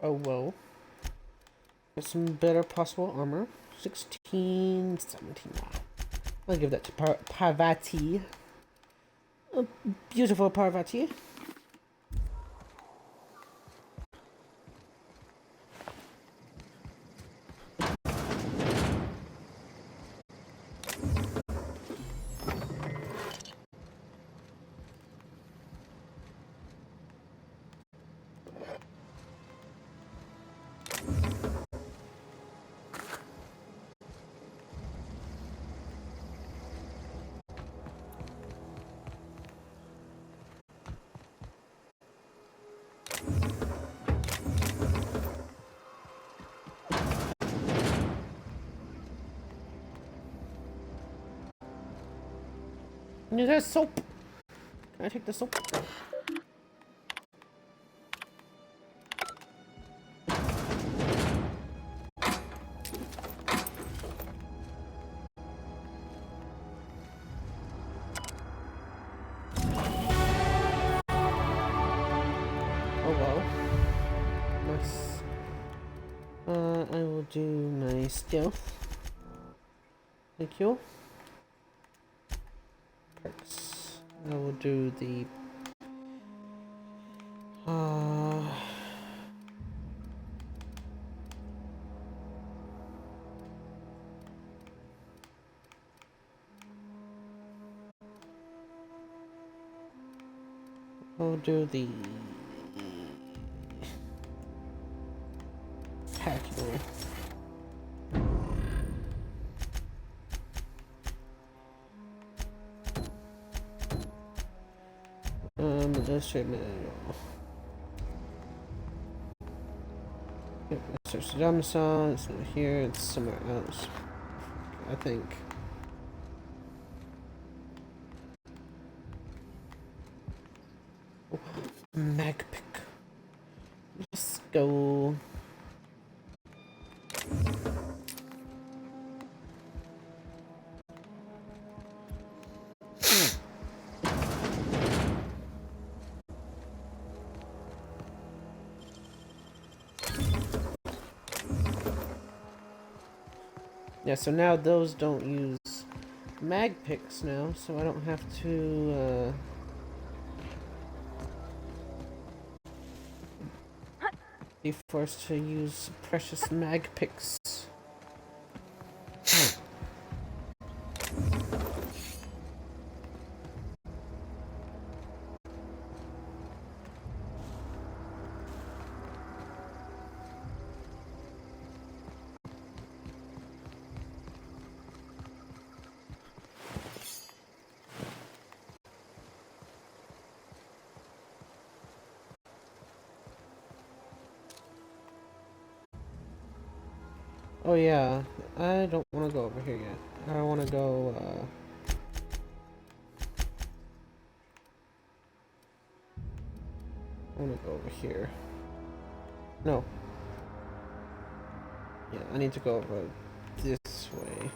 Oh well. Get some better possible armor. 16, 17. I'll give that to Parvati. A beautiful Parvati. Need that soap. Can I take the soap? Oh well. Nice. I will do my stealth. Thank you. Perks. I will do the I'll do the spectacular. straight manual. Yep, search the Amazon. It's not here. It's somewhere else. I think. Oh, mag pick. Let's go. Yeah, so now those don't use mag picks now, so I don't have to be forced to use precious mag picks. Oh yeah, I don't want to go over here yet. I want to go, I want to go over here. No. Yeah, I need to go over this way.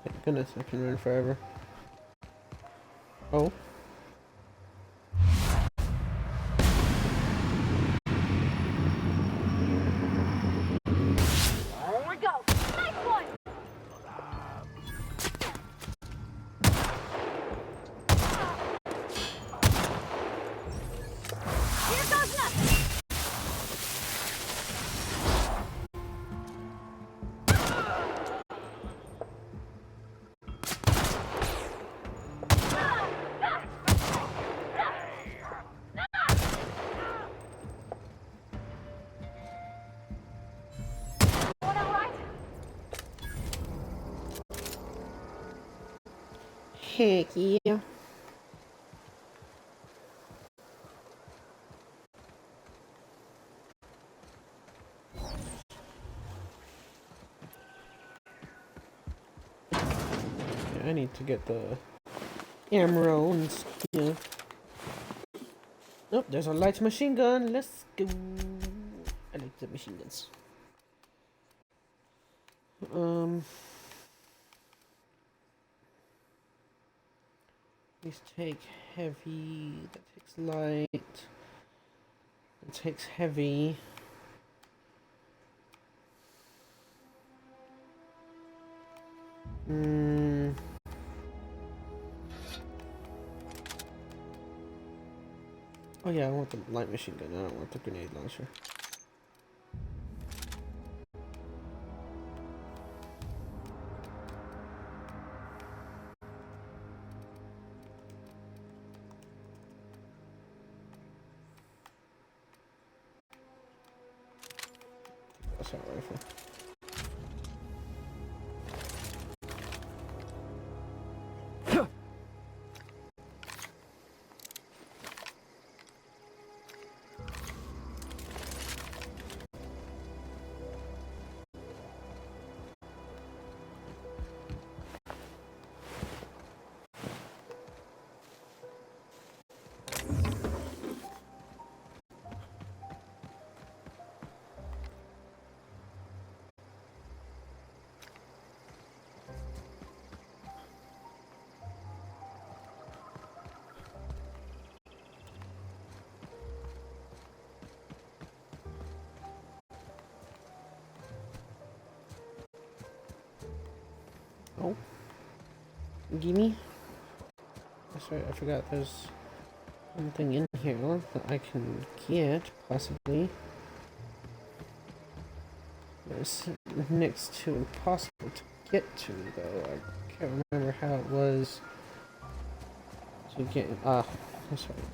Thank goodness, I can run forever. Oh. Here we go. Nice one. Here goes nothing. Heck yeah. I need to get the ammo and stuff. Nope, there's a light machine gun. Let's go. I like the machine guns. These take heavy. That takes light. That takes heavy. Oh yeah, I want the light machine gun. I don't want the grenade launcher. Assault rifle. Oh. Gimme. That's right, I forgot there's something in here that I can get, possibly. It's next to impossible to get to, though. I can't remember how it was to get. That's right.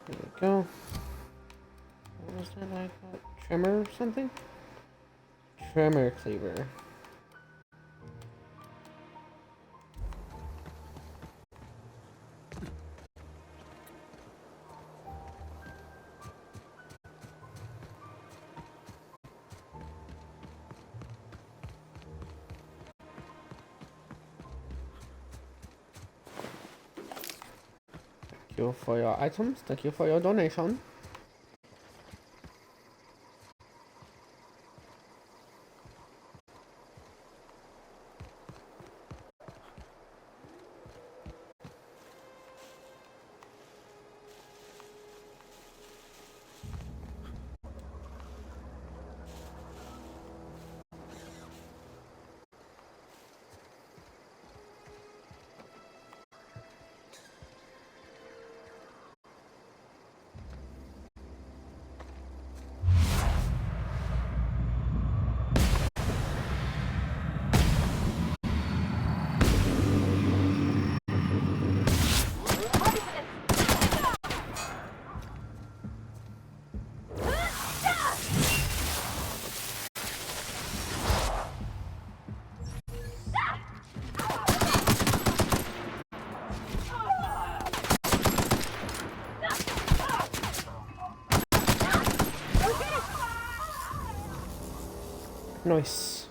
There we go. What was that I got? Tremor or something? Tremor cleaver. Thank you for your items. Thank you for your donation. Nice.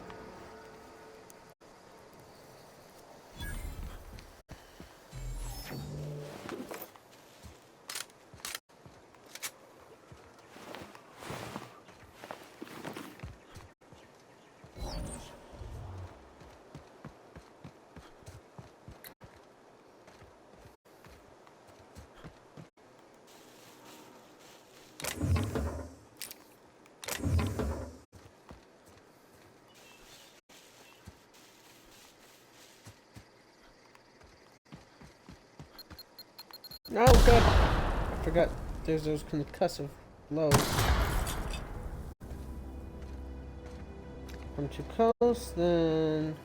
Oh, good. I forgot there's those concussive blows. Come too close, then...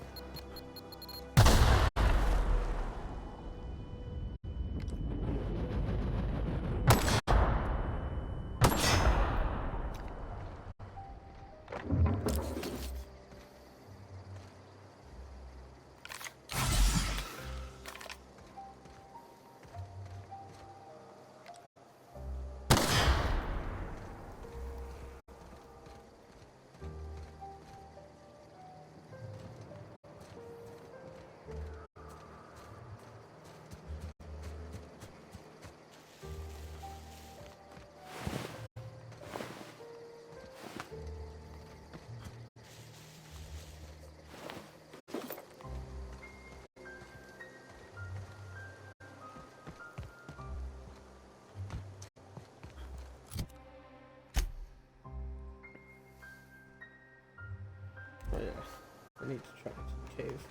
Oh yeah, I need to try to cave.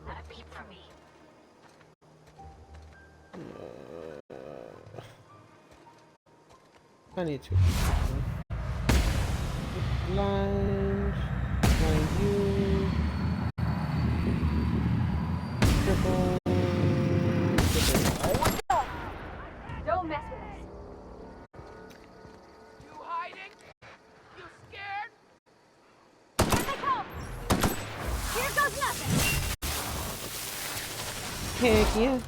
Not a peep from me. I need to. Blind you. Triple. Don't mess with us. You hiding? You scared? Here they come! Here goes nothing! Heck yeah.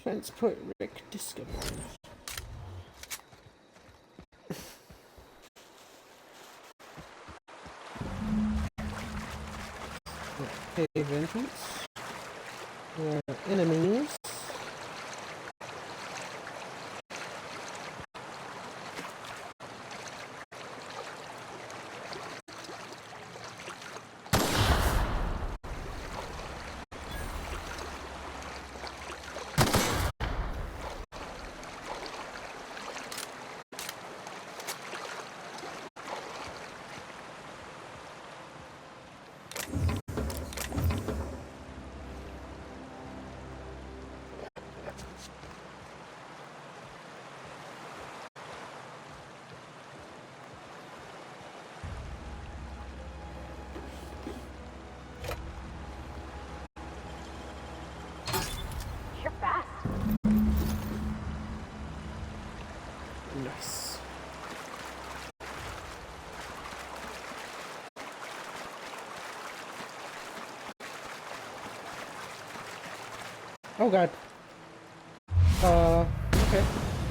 Transport Rick discovered. cave entrance. There are enemies. You're fast. Nice. Oh god. Okay.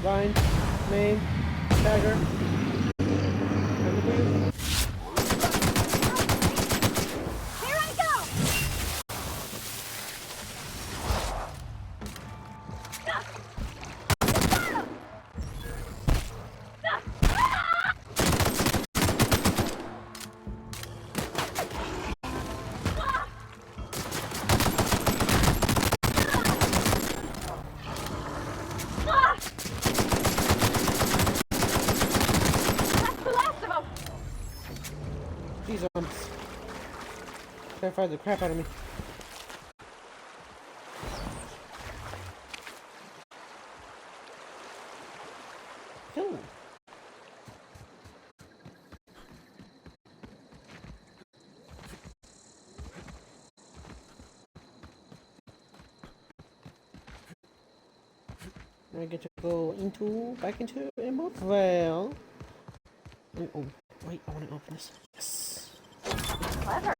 Line. Main. Dagger. Everything. Here I go! That's the last of them! Jeez, terrified the crap out of me. Cool. I get to go back into Emerald Vale. Oh, wait, I want to open this. Yes. Clever.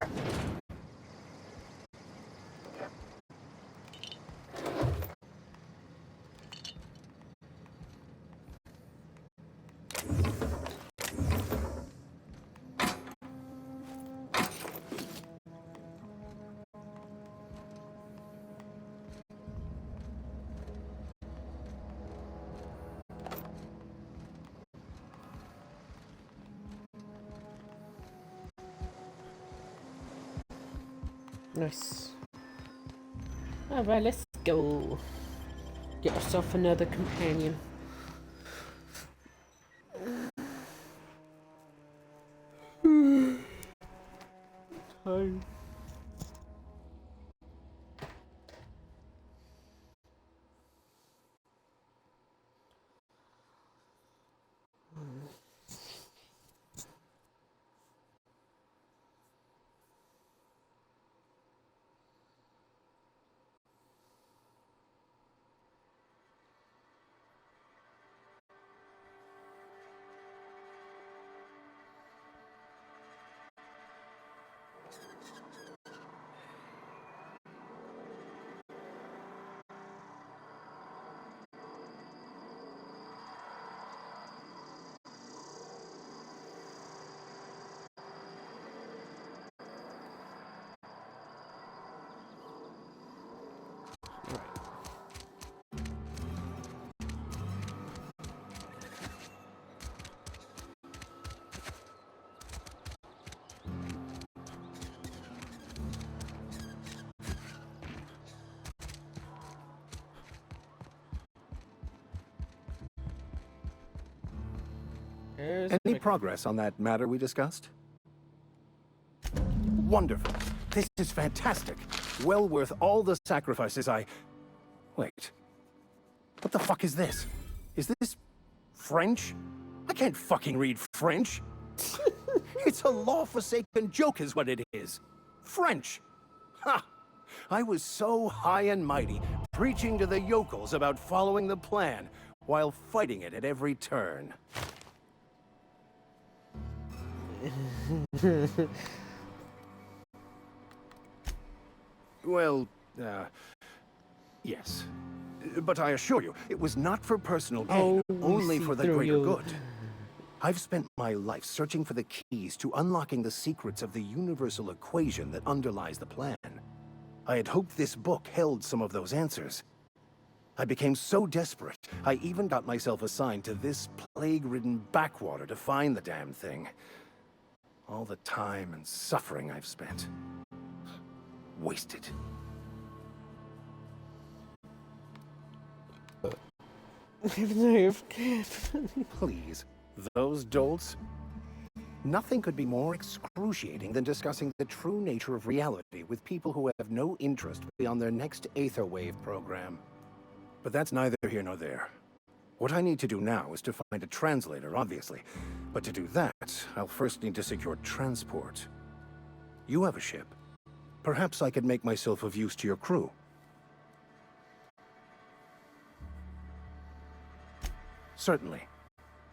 Nice. Alright, let's go. Get yourself another companion. Hi. Any progress on that matter we discussed? Wonderful. This is fantastic. Well worth all the sacrifices I... Wait. What the fuck is this? Is this French? I can't fucking read French. It's a law-forsaken joke is what it is. French. Ha! I was so high and mighty, preaching to the yokels about following the plan, while fighting it at every turn. Well, yes. But I assure you, it was not for personal gain, only for the greater good. I've spent my life searching for the keys to unlocking the secrets of the universal equation that underlies the plan. I had hoped this book held some of those answers. I became so desperate, I even got myself assigned to this plague-ridden backwater to find the damn thing. All the time and suffering I've spent. Wasted. Please, those dolts? Nothing could be more excruciating than discussing the true nature of reality with people who have no interest beyond their next Aetherwave program. But that's neither here nor there. What I need to do now is to find a translator, obviously. But to do that, I'll first need to secure transport. You have a ship. Perhaps I could make myself of use to your crew. Certainly.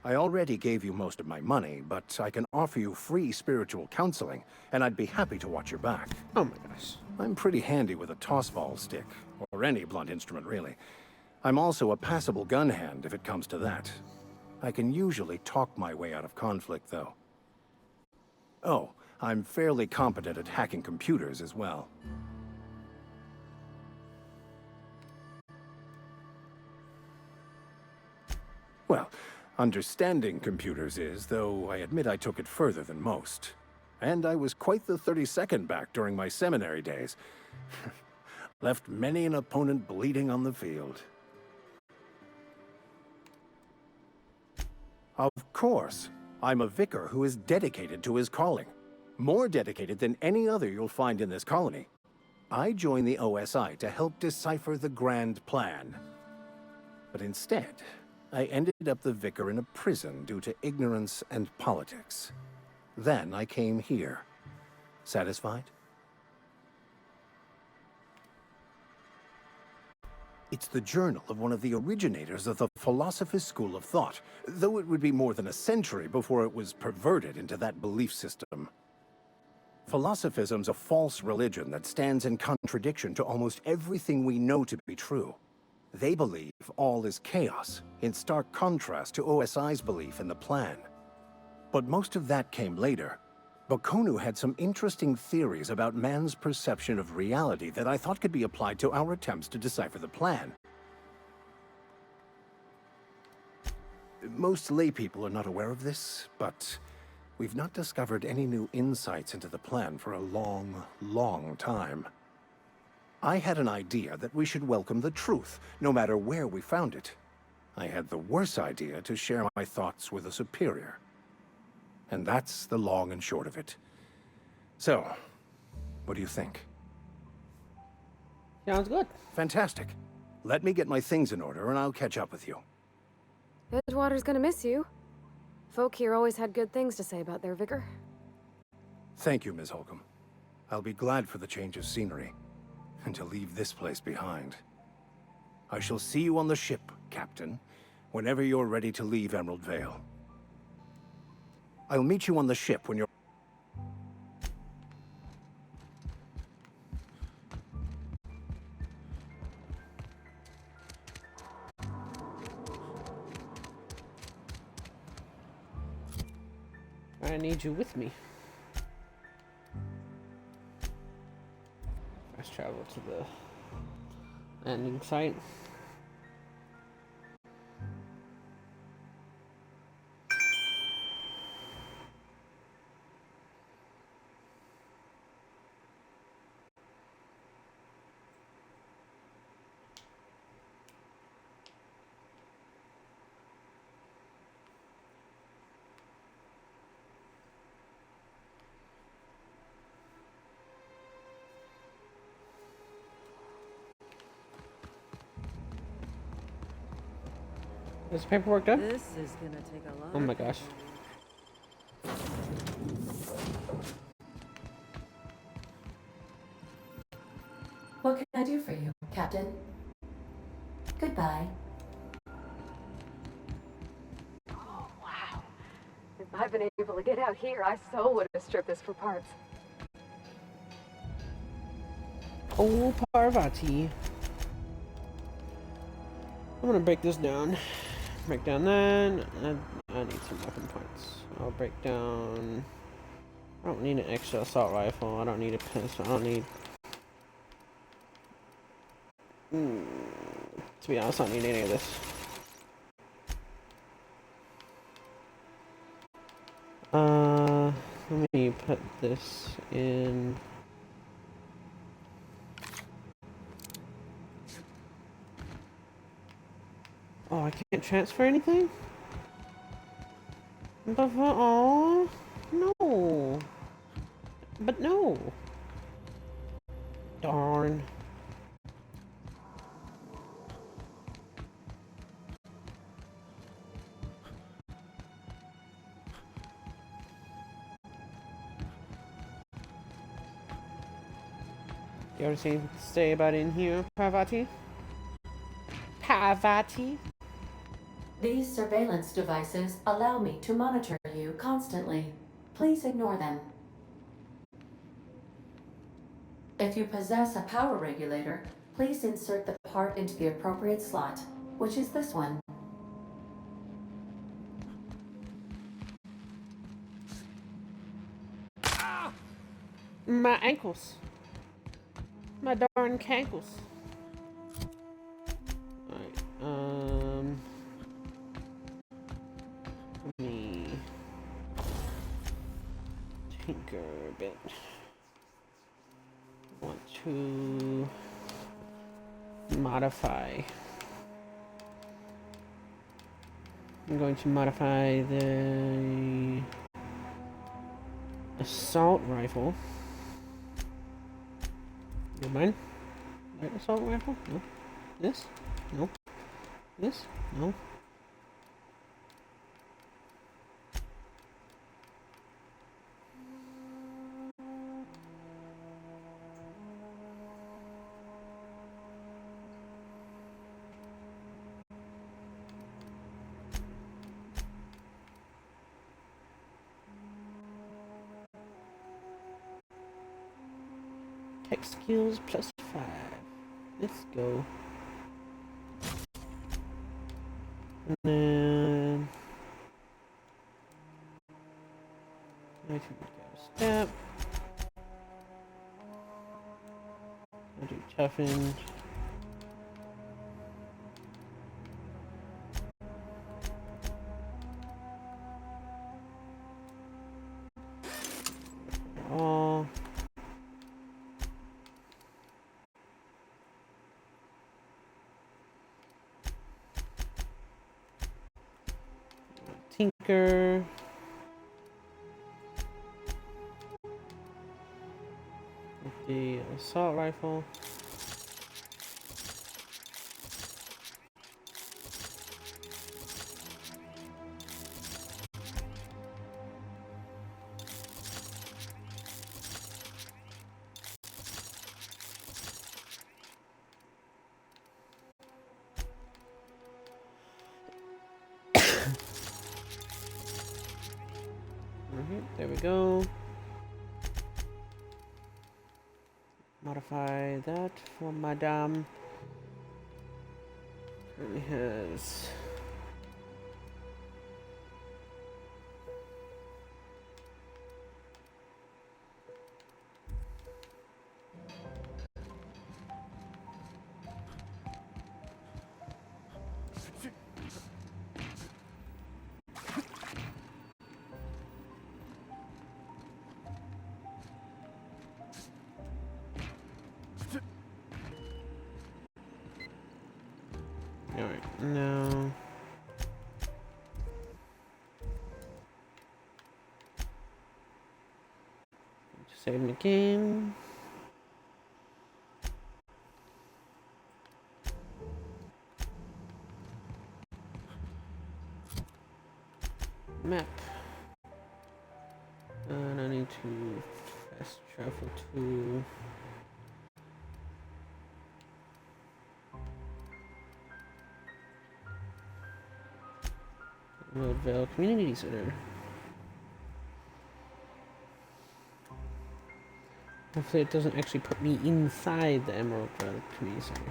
I already gave you most of my money, but I can offer you free spiritual counseling, and I'd be happy to watch your back. Oh my gosh. I'm pretty handy with a toss-ball stick, or any blunt instrument, really. I'm also a passable gun hand, if it comes to that. I can usually talk my way out of conflict, though. Oh, I'm fairly competent at hacking computers as well. Well, understanding computers is, though I admit I took it further than most. And I was quite the 32nd back during my seminary days. Left many an opponent bleeding on the field. Of course, I'm a vicar who is dedicated to his calling. More dedicated than any other you'll find in this colony. I joined the OSI to help decipher the grand plan. But instead, I ended up the vicar in a prison due to ignorance and politics. Then I came here. Satisfied? It's the journal of one of the originators of the Philosopher's School of Thought, though it would be more than a century before it was perverted into that belief system. Philosophism's a false religion that stands in contradiction to almost everything we know to be true. They believe all is chaos, in stark contrast to OSI's belief in the plan. But most of that came later. Bakonu had some interesting theories about man's perception of reality that I thought could be applied to our attempts to decipher the plan. Most laypeople are not aware of this, but we've not discovered any new insights into the plan for a long, long time. I had an idea that we should welcome the truth, no matter where we found it. I had the worse idea to share my thoughts with a superior. And that's the long and short of it. So, what do you think? Sounds good. Fantastic. Let me get my things in order and I'll catch up with you. Edgewater's gonna miss you. Folk here always had good things to say about their vicar. Thank you, Ms. Holcomb. I'll be glad for the change of scenery. And to leave this place behind. I shall see you on the ship, Captain, whenever you're ready to leave Emerald Vale. I'll meet you on the ship when you're... I need you with me. Fast travel to the landing site. Is the paperwork done? This is gonna take a lot. Oh my gosh. What can I do for you, Captain? Goodbye. Oh, wow. If I'd been able to get out here, I so would have stripped this for parts. Oh, Parvati. I'm gonna break this down. Break down that. I need some weapon parts. I'll break down... I don't need an extra assault rifle. I don't need a pistol. I don't need To be honest, I don't need any of this. Let me put this in. Oh, I can't transfer anything? But oh no. But no. Darn. You ever seen say about in here, Parvati? Parvati? These surveillance devices allow me to monitor you constantly. Please ignore them. If you possess a power regulator, please insert the part into the appropriate slot, which is this one. My ankles. My darn cankles. Alright, let me tinker a bit. I want to modify. I'm going to modify the assault rifle. You mind? That assault rifle? No. This? No. This? No. Tech skills +5. Let's go. And then I can go step. I'll do toughened. All. Tinker. With the assault rifle. There we go. Modify that for Madame. Currently has alright, now save the game. Map. And I need to fast travel to Roadville Community Center. Hopefully it doesn't actually put me inside the Emerald Grove Community Center.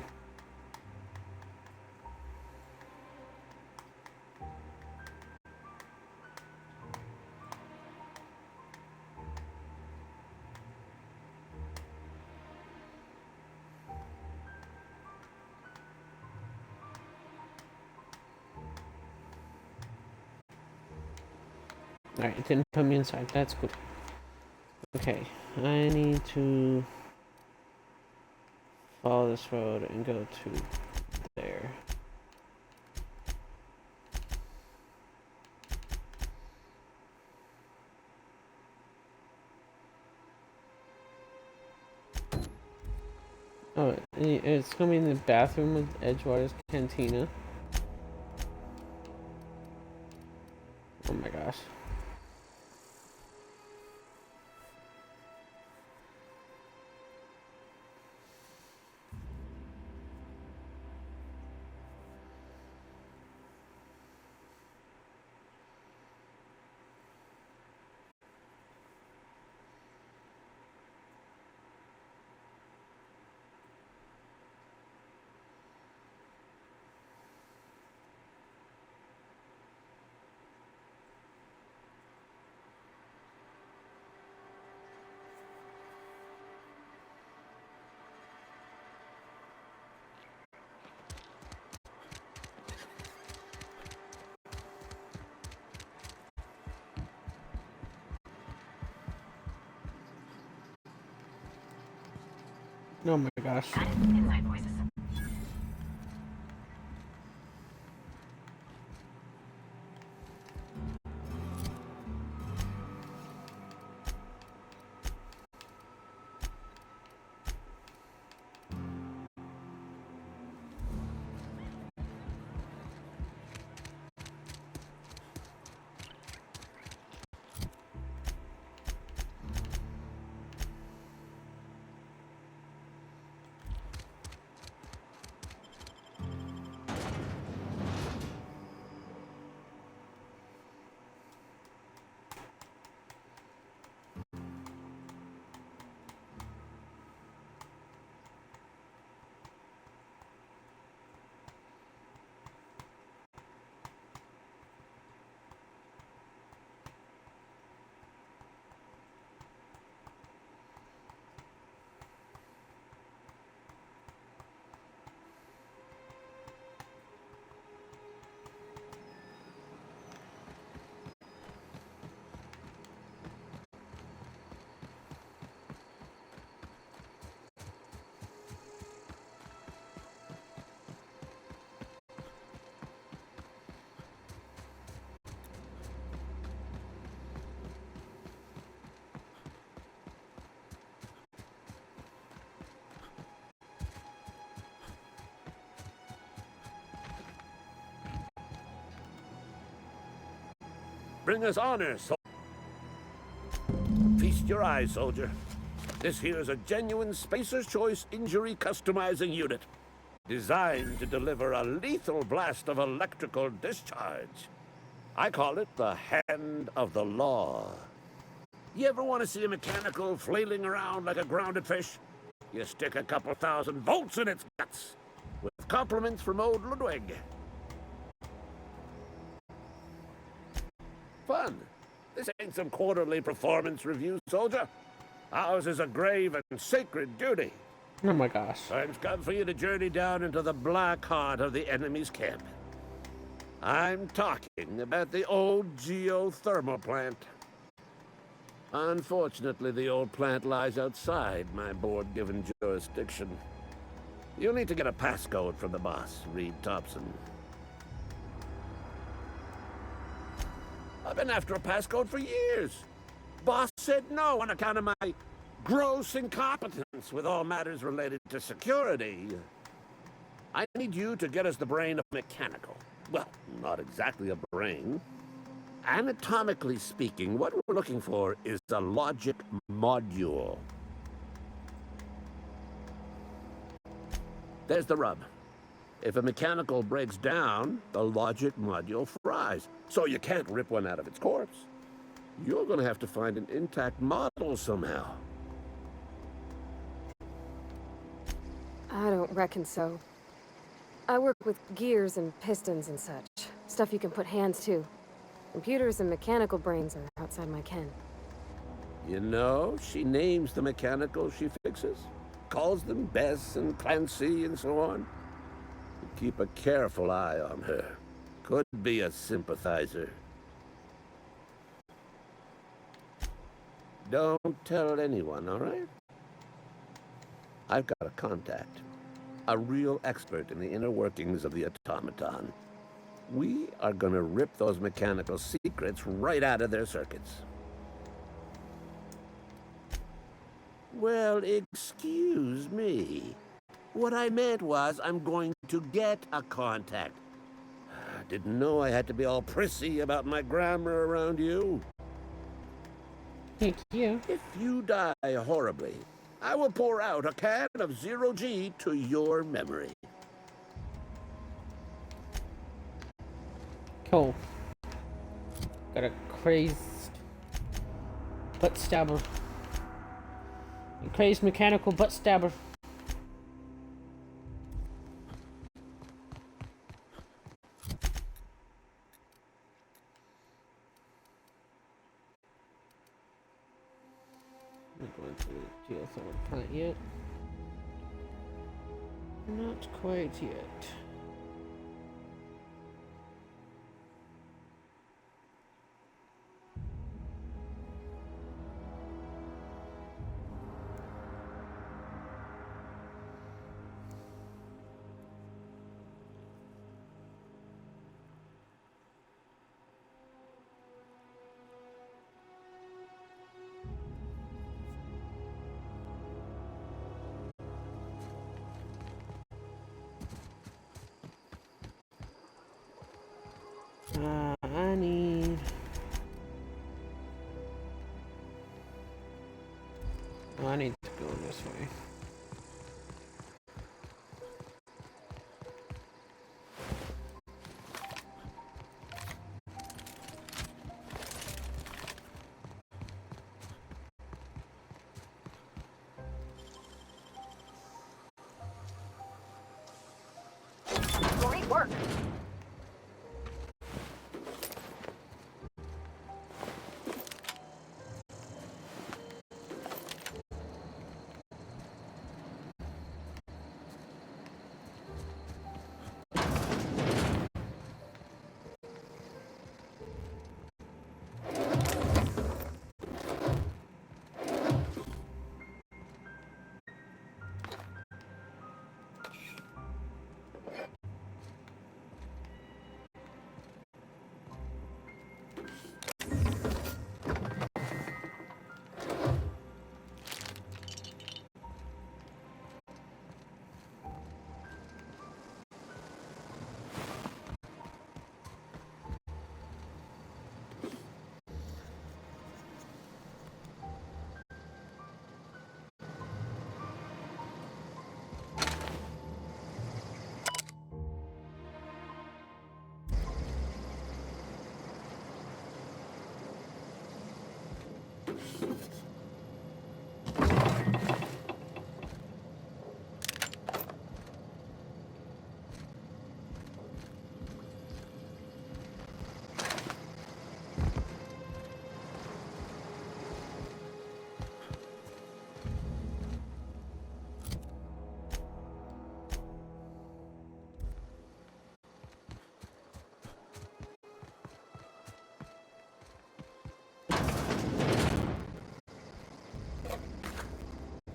Alright, it didn't put me inside. That's good. Okay, I need to follow this road and go to there. Oh, it's gonna be in the bathroom with Edgewater's Cantina. Oh my gosh. Oh my gosh. Inside voices. Bring us honor, Feast your eyes, soldier. This here's a genuine Spacer's Choice injury customizing unit, designed to deliver a lethal blast of electrical discharge. I call it the Hand of the Law. You ever want to see a mechanical flailing around like a grounded fish? You stick a couple thousand volts in its guts, with compliments from old Ludwig. Fun. This ain't some quarterly performance review, soldier. Ours is a grave and sacred duty. Oh my gosh. Time's come for you to journey down into the black heart of the enemy's camp. I'm talking about the old geothermal plant. Unfortunately, the old plant lies outside my board-given jurisdiction. You'll need to get a passcode from the boss, Reed Thompson. I've been after a passcode for years. Boss said no on account of my gross incompetence with all matters related to security. I need you to get us the brain of mechanical. Well, not exactly a brain. Anatomically speaking, what we're looking for is a logic module. There's the rub. If a mechanical breaks down, the logic module fries, so you can't rip one out of its corpse. You're gonna have to find an intact model somehow. I don't reckon so. I work with gears and pistons and such. Stuff you can put hands to. Computers and mechanical brains are outside my ken. You know, she names the mechanicals she fixes. Calls them Bess and Clancy and so on. Keep a careful eye on her. Could be a sympathizer. Don't tell anyone, all right? I've got a contact. A real expert in the inner workings of the automaton. We are gonna rip those mechanical secrets right out of their circuits. Well, excuse me. What I meant was I'm going to get a contact. Didn't know I had to be all prissy about my grammar around you. Thank you. If you die horribly, I will pour out a can of zero-G to your memory. Cool. Got a crazed butt stabber. A crazed mechanical butt stabber. Not going to the geothermal plant yet. Not quite yet. I need... Oh, I need to go this way. Great work.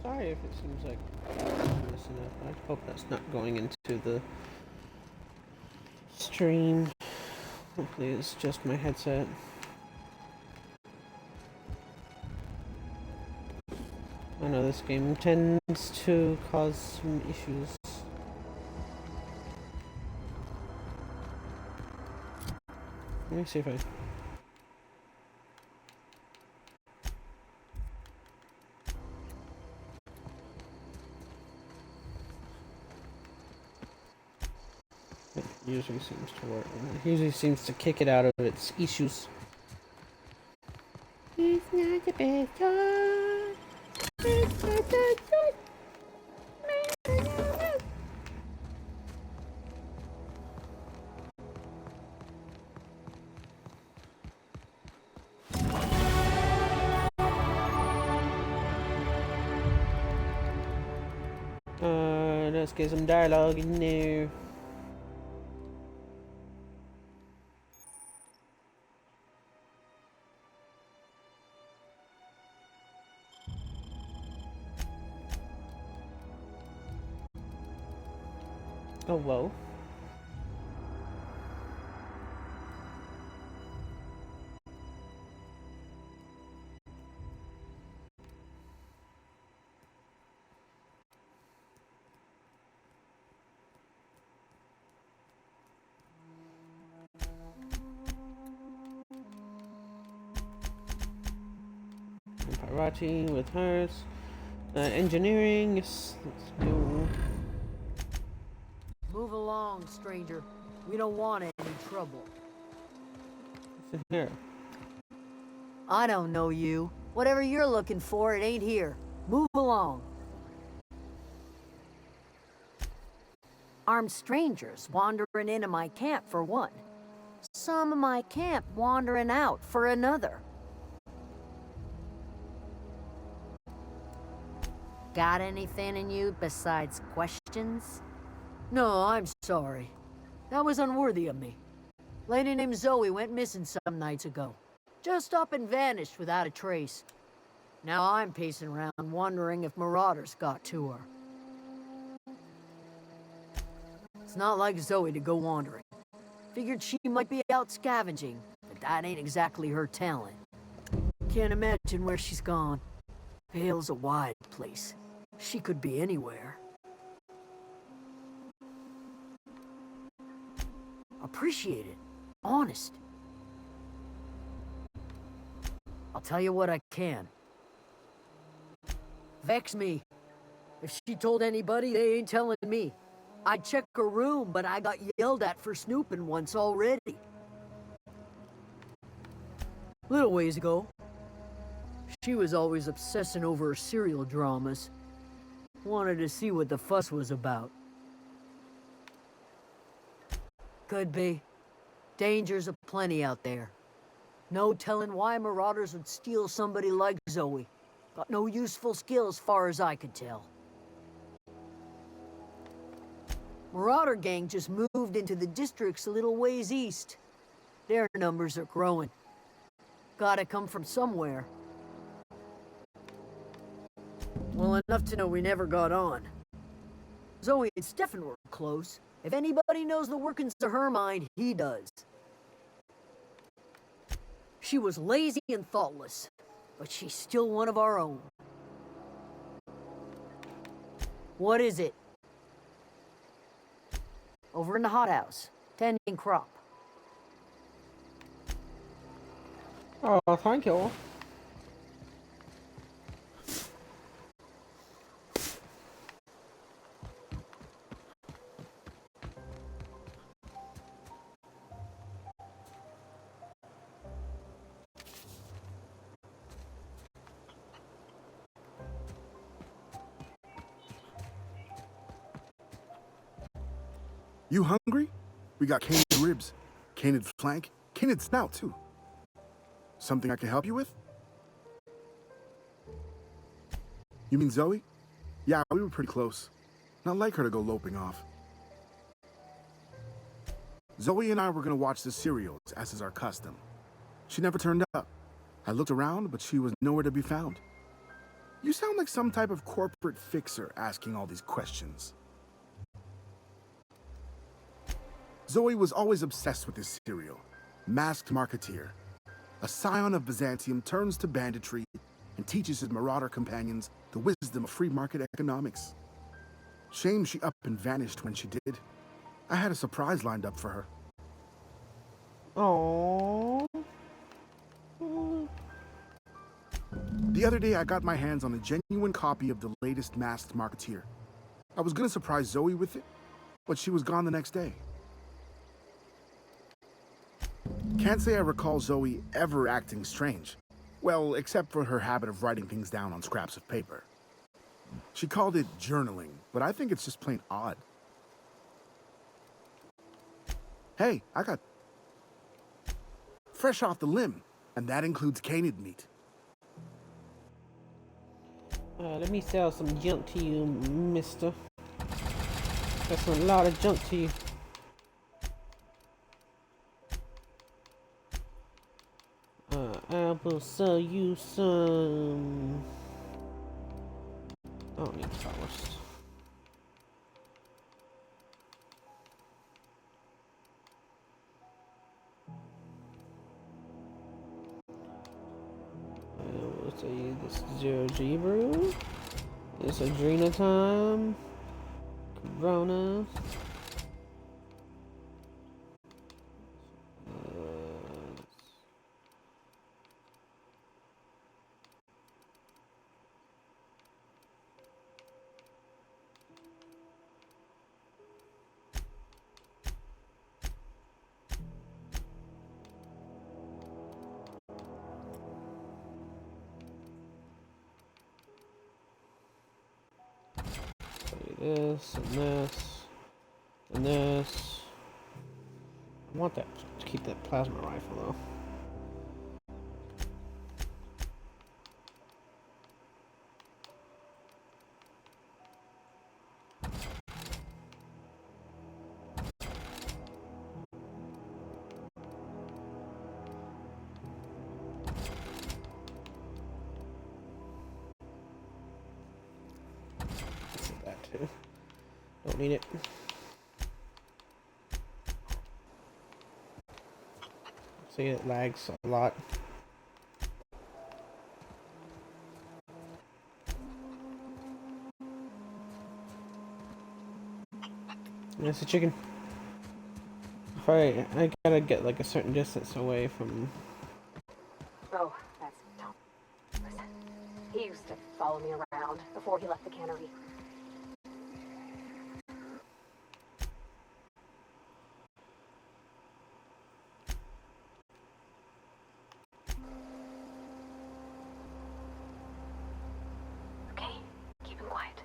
Sorry if it seems like I'm messing up. I hope that's not going into the stream. Hopefully it's just my headset. I know this game tends to cause some issues. Let me see if I... It usually seems to work. It usually seems to kick it out of its issues. It's not the best time. It's not the best. Let's get some dialogue in there. Oh, whoa. Parachi with hers. Engineering. Yes, let's go. Move along, stranger. We don't want any trouble. What's in here? I don't know you. Whatever you're looking for, it ain't here. Move along. Armed strangers wandering into my camp for one. Some of my camp wandering out for another. Got anything in you besides questions? No, I'm sorry. That was unworthy of me. Lady named Zoe went missing some nights ago. Just up and vanished without a trace. Now I'm pacing around wondering if marauders got to her. It's not like Zoe to go wandering. Figured she might be out scavenging, but that ain't exactly her talent. Can't imagine where she's gone. Vale's a wide place. She could be anywhere. Appreciate it. Honest. I'll tell you what I can. Vex me. If she told anybody, they ain't telling me. I'd check her room, but I got yelled at for snooping once already. Little ways ago, she was always obsessing over her serial dramas. Wanted to see what the fuss was about. Could be. Dangers aplenty out there. No telling why marauders would steal somebody like Zoe. Got no useful skills far as I could tell. Marauder gang just moved into the districts a little ways east. Their numbers are growing. Gotta come from somewhere. Well, enough to know we never got on. Zoe and Stefan were close. If anybody knows the workings of her mind, he does. She was lazy and thoughtless, but she's still one of our own. What is it? Over in the hothouse, tending crop. Oh, thank you. You hungry? We got canid ribs, canid flank, canid snout too. Something I can help you with? You mean Zoe? Yeah, we were pretty close. Not like her to go loping off. Zoe and I were gonna watch the serials, as is our custom. She never turned up. I looked around, but she was nowhere to be found. You sound like some type of corporate fixer asking all these questions. Zoe was always obsessed with this serial, Masked Marketeer. A scion of Byzantium turns to banditry and teaches his marauder companions the wisdom of free market economics. Shame she up and vanished when she did. I had a surprise lined up for her. Oh. The other day I got my hands on a genuine copy of the latest Masked Marketeer. I was gonna surprise Zoe with it, but she was gone the next day. Can't say I recall Zoe ever acting strange. Well, except for her habit of writing things down on scraps of paper. She called it journaling, but I think it's just plain odd. Hey, I got fresh off the limb, and that includes canid meat. Let me sell some junk to you, mister. That's a lot of junk to you. I will sell you some... I don't need flowers. Zero G brew. It's Adrena time. Corona. This and this and this. I want that to keep that plasma rifle though. That too. Don't need it. See, it lags a lot. It's a chicken. Alright, I gotta get like a certain distance away from. Oh, that's Tom. Listen, he used to follow me around before he left the cannery. Okay, keep him quiet.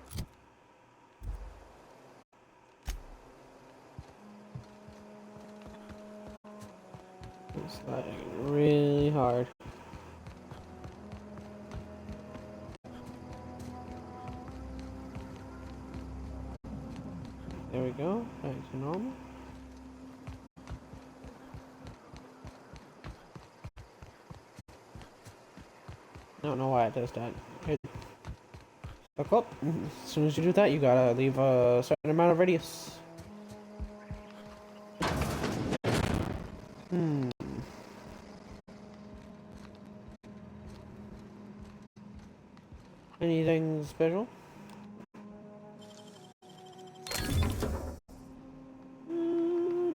It's like really hard. There we go. Back to normal. I don't know why it does that. Buckle up. As soon as you do that, you gotta leave a certain amount of radius. Anything special?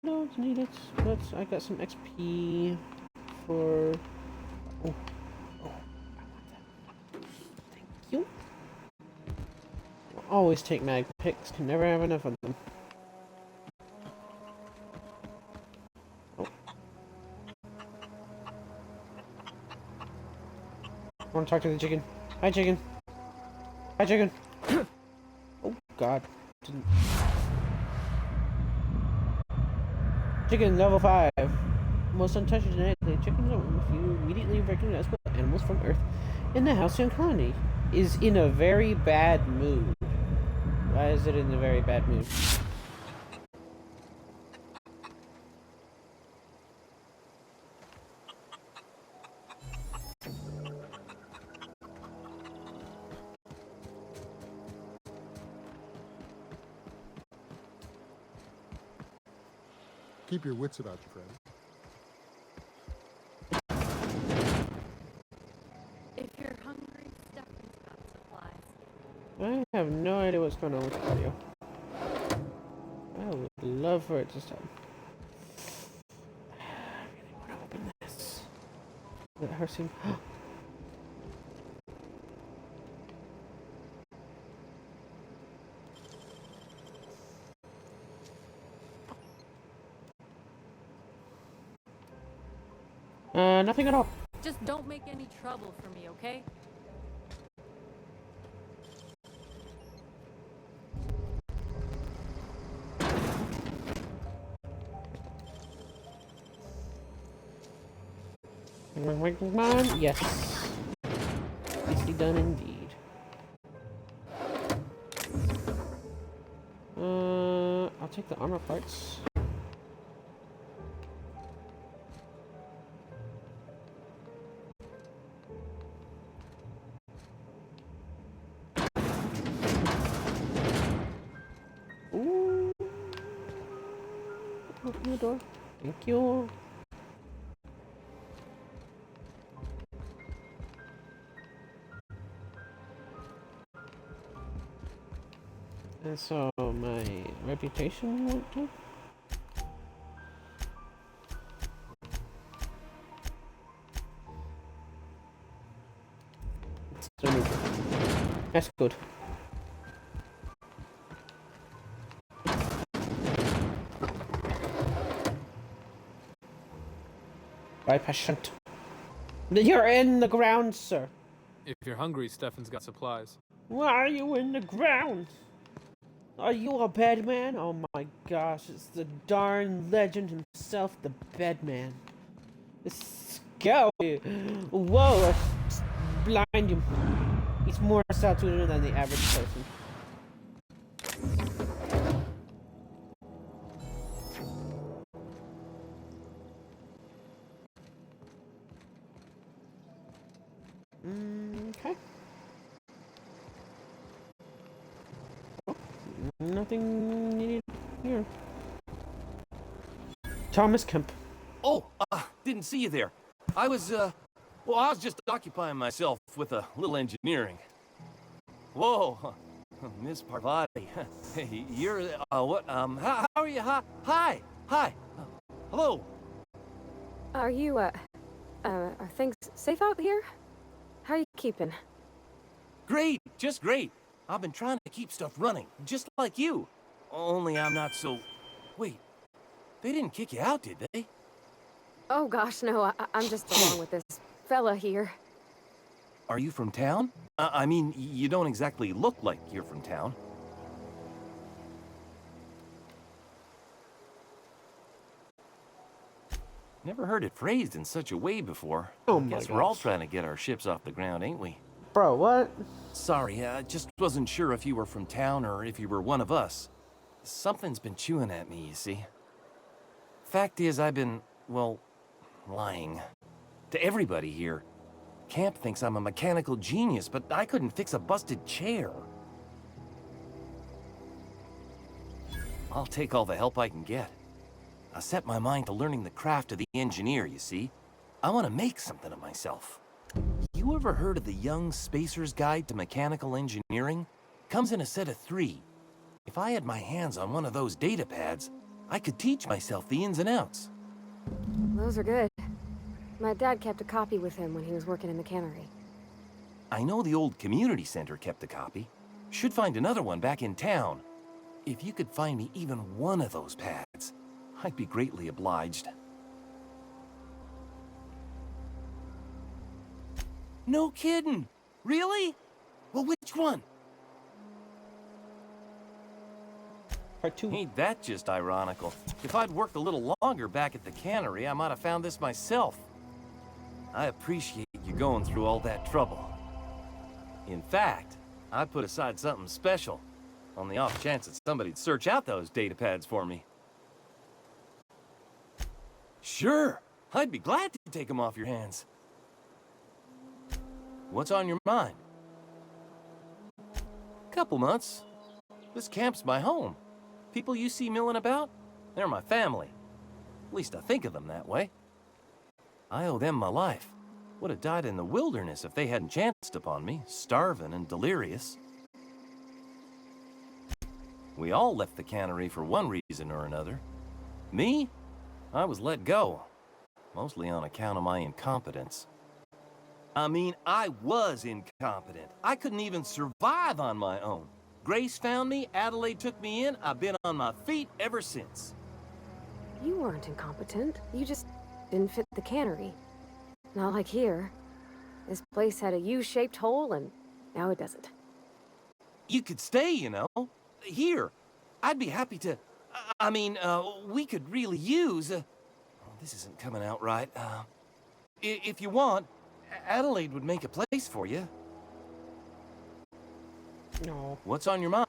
Don't need it, but I got some XP for. Oh, I want that. Thank you. We'll always take mag picks. Can never have enough of them. Oh. I want to talk to the chicken. Hi, chicken. Hi, chicken. Oh God. Didn't. Chicken level 5. Most untouched genetically. Chickens are one of few immediately recognizable animals from Earth in the Halcyon colony. Is in a very bad mood. Why is it in a very bad mood? Keep your wits about you, friend. If you're hungry, Stephanie's got supplies. I have no idea what's going on with the audio. I would love for it to stop. I really want to open this. Let her seem. Nothing at all. Just don't make any trouble for me, okay? Yes. Easily done indeed. I'll take the armor parts. Ooh. Open the door. Thank you. And so my reputation went to. That's good. By patient. You're in the ground, sir. If you're hungry, Stefan's got supplies. Why are you in the ground? Are you a bedman? Oh my gosh, it's the darn legend himself, the bedman. It's scary. Whoa, let's blind him. He's more Saltuner than the average person. Okay. Nothing needed here. Thomas Kemp. Oh, didn't see you there. I was just occupying myself with a little engineering. Whoa, Miss Parvati. Hey, you're, how are you? Hi. Hello. Are you, are things safe out here? How are you keeping? Great, just great. I've been trying to keep stuff running, just like you. Only I'm not so... Wait, they didn't kick you out, did they? Oh gosh, no, I'm just along with this fella here. Are you from town? I mean, you don't exactly look like you're from town. Never heard it phrased in such a way before. Oh my Guess we're all trying to get our ships off the ground, ain't we? Bro, what? Sorry, I just wasn't sure if you were from town or if you were one of us. Something's been chewing at me, you see. Fact is, I've been, well, lying. To everybody here. Camp thinks I'm a mechanical genius, but I couldn't fix a busted chair. I'll take all the help I can get. I set my mind to learning the craft of the engineer, you see. I want to make something of myself. You ever heard of the Young Spacer's Guide to Mechanical Engineering? Comes in a set of 3. If I had my hands on one of those data pads, I could teach myself the ins and outs. Those are good. My dad kept a copy with him when he was working in the cannery. I know the old community center kept a copy. Should find another one back in town. If you could find me even one of those pads, I'd be greatly obliged. No kidding! Really? Well, which one? Part 2. Ain't that just ironical? If I'd worked a little longer back at the cannery, I might have found this myself. I appreciate you going through all that trouble. In fact, I put aside something special, on the off chance that somebody'd search out those data pads for me. Sure, I'd be glad to take them off your hands. What's on your mind? Couple months. This camp's my home. People you see milling about, they're my family. At least I think of them that way. I owe them my life. Would have died in the wilderness if they hadn't chanced upon me, starving and delirious. We all left the cannery for one reason or another. Me? I was let go, mostly on account of my incompetence. I mean, I was incompetent. I couldn't even survive on my own. Grace found me, Adelaide took me in, I've been on my feet ever since. You weren't incompetent. You just didn't fit the cannery. Not like here. This place had a U-shaped hole, and now it doesn't. You could stay, you know. Here. I'd be happy to... I mean, we could really use... oh, this isn't coming out right. If you want, Adelaide would make a place for you. No. What's on your mind?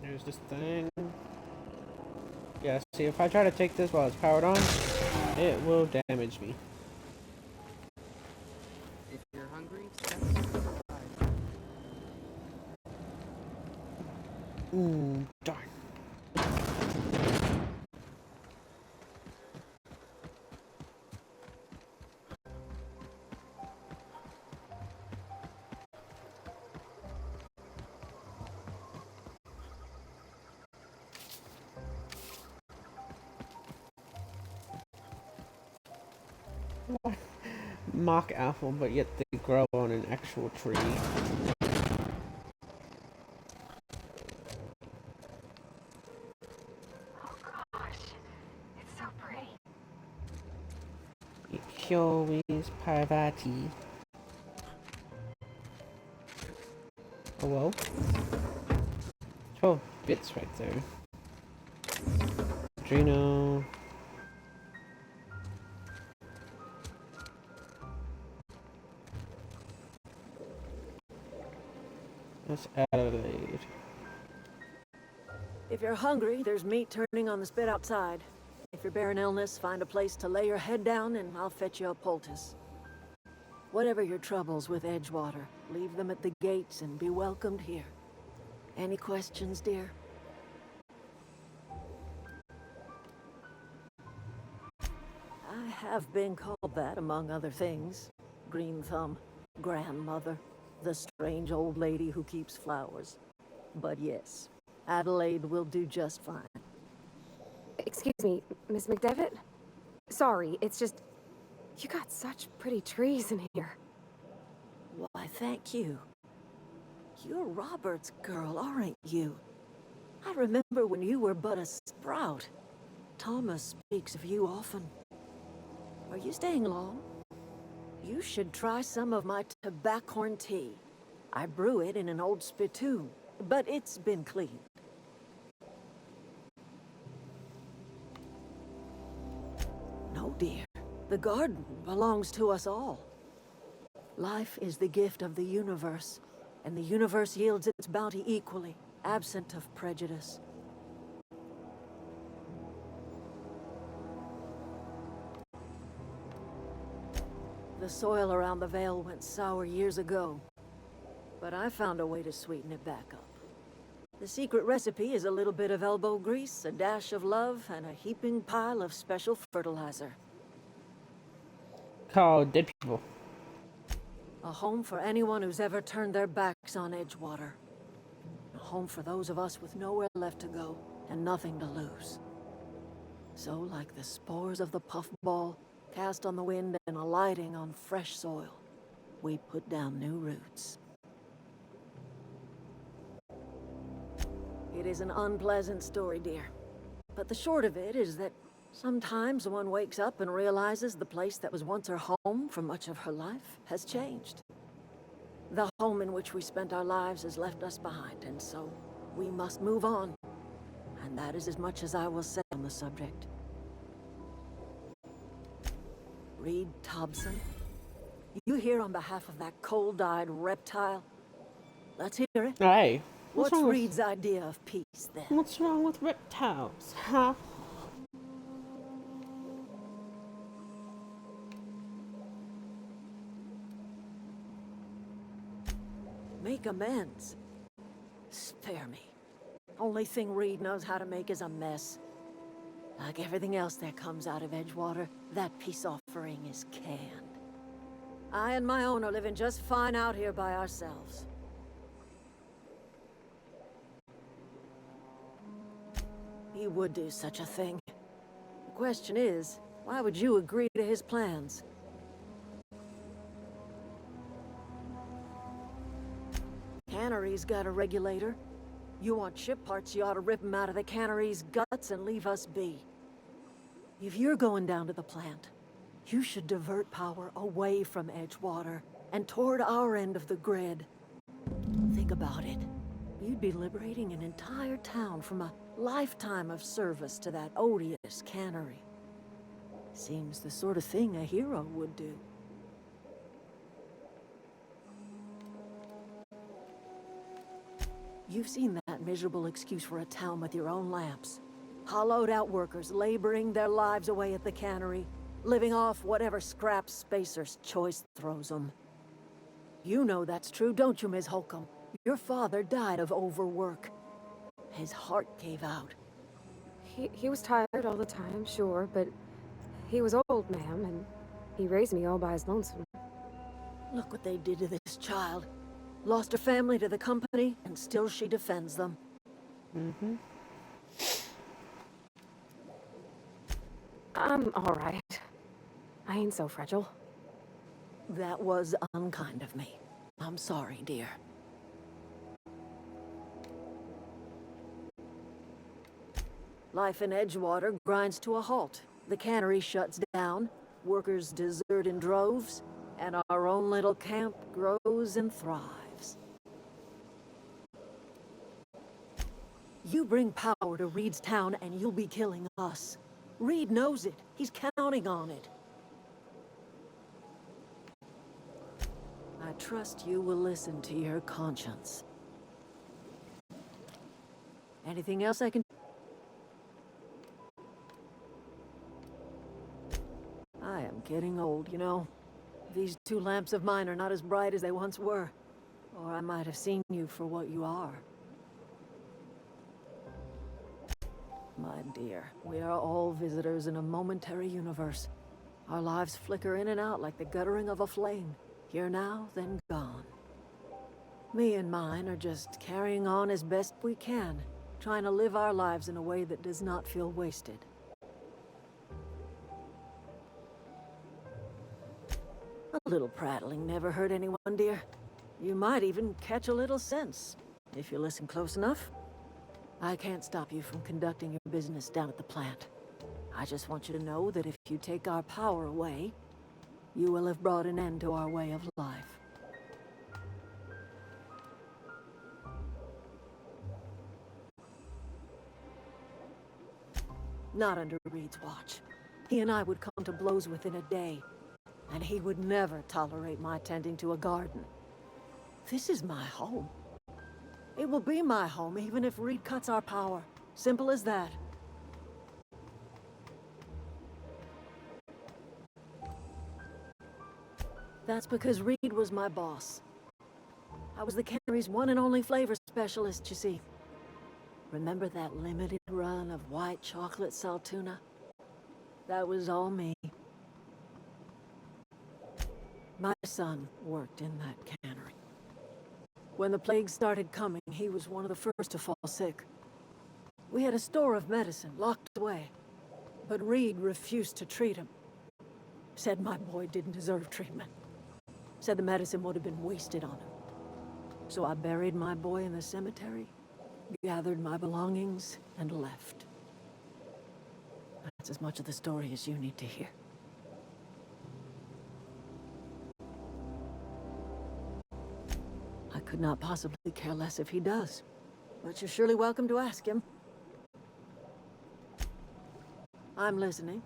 There's this thing. Yeah, see, if I try to take this while it's powered on, it will damage me. Ooh, darn. Mock apple, but yet they grow on an actual tree. Kyoi's Parvati. Oh well. 12 bits right there. Adreno. That's Adelaide. If you're hungry, there's meat turning on the spit outside. If you're bearing illness, find a place to lay your head down and I'll fetch you a poultice. Whatever your troubles with Edgewater, leave them at the gates and be welcomed here. Any questions, dear? I have been called that, among other things. Green Thumb, grandmother, the strange old lady who keeps flowers. But yes, Adelaide will do just fine. Excuse me, Miss McDevitt? Sorry, it's just... You got such pretty trees in here. Why, thank you. You're Robert's girl, aren't you? I remember when you were but a sprout. Thomas speaks of you often. Are you staying long? You should try some of my tobaccorn tea. I brew it in an old spittoon, but it's been cleaned. No, dear. The garden belongs to us all. Life is the gift of the universe, and the universe yields its bounty equally, absent of prejudice. The soil around the Vale went sour years ago, but I found a way to sweeten it back up. The secret recipe is a little bit of elbow grease, a dash of love, and a heaping pile of special fertilizer. Called dead people. A home for anyone who's ever turned their backs on Edgewater. A home for those of us with nowhere left to go and nothing to lose. So, like the spores of the puffball, cast on the wind and alighting on fresh soil, we put down new roots. It is an unpleasant story, dear. But the short of it is that sometimes one wakes up and realizes the place that was once her home for much of her life has changed. The home in which we spent our lives has left us behind, and so we must move on. And that is as much as I will say on the subject. Reed Thompson, you here on behalf of that cold-eyed reptile? Let's hear it. Hey. What's Reed's idea of peace, then? What's wrong with reptiles, huh? Make amends. Spare me. Only thing Reed knows how to make is a mess. Like everything else that comes out of Edgewater, that peace offering is canned. I and my own are living just fine out here by ourselves. He would do such a thing. The question is, why would you agree to his plans? Cannery's got a regulator. You want ship parts, you ought to rip them out of the cannery's guts and leave us be. If you're going down to the plant, you should divert power away from Edgewater and toward our end of the grid. Think about it. You'd be liberating an entire town from a lifetime of service to that odious cannery. Seems the sort of thing a hero would do. You've seen that miserable excuse for a town with your own lamps. Hollowed-out workers laboring their lives away at the cannery, living off whatever scraps Spacer's choice throws them. You know that's true, don't you, Ms. Holcomb? Your father died of overwork. His heart gave out. He was tired all the time, sure, but he was old, ma'am, and he raised me all by his lonesome. Look what they did to this child. Lost her family to the company, and still she defends them. Mm-hmm. I'm all right. I ain't so fragile. That was unkind of me. I'm sorry, dear. Life in Edgewater grinds to a halt. The cannery shuts down, workers desert in droves, and our own little camp grows and thrives. You bring power to Reed's town and you'll be killing us. Reed knows it. He's counting on it. I trust you will listen to your conscience. Anything else I can... I am getting old, you know. These two lamps of mine are not as bright as they once were. Or I might have seen you for what you are. My dear, we are all visitors in a momentary universe. Our lives flicker in and out like the guttering of a flame. Here now, then gone. Me and mine are just carrying on as best we can, trying to live our lives in a way that does not feel wasted. A little prattling never hurt anyone, dear. You might even catch a little sense, if you listen close enough. I can't stop you from conducting your business down at the plant. I just want you to know that if you take our power away, you will have brought an end to our way of life. Not under Reed's watch. He and I would come to blows within a day, and he would never tolerate my tending to a garden. This is my home. It will be my home even if Reed cuts our power. Simple as that. That's because Reed was my boss. I was the cannery's one and only flavor specialist, you see. Remember that limited run of white chocolate saltuna? That was all me. My son worked in that cannery. When the plague started coming, he was one of the first to fall sick. We had a store of medicine locked away, but Reed refused to treat him. Said my boy didn't deserve treatment. Said the medicine would have been wasted on him. So I buried my boy in the cemetery, gathered my belongings, and left. That's as much of the story as you need to hear. I could not possibly care less if he does, but you're surely welcome to ask him. I'm listening.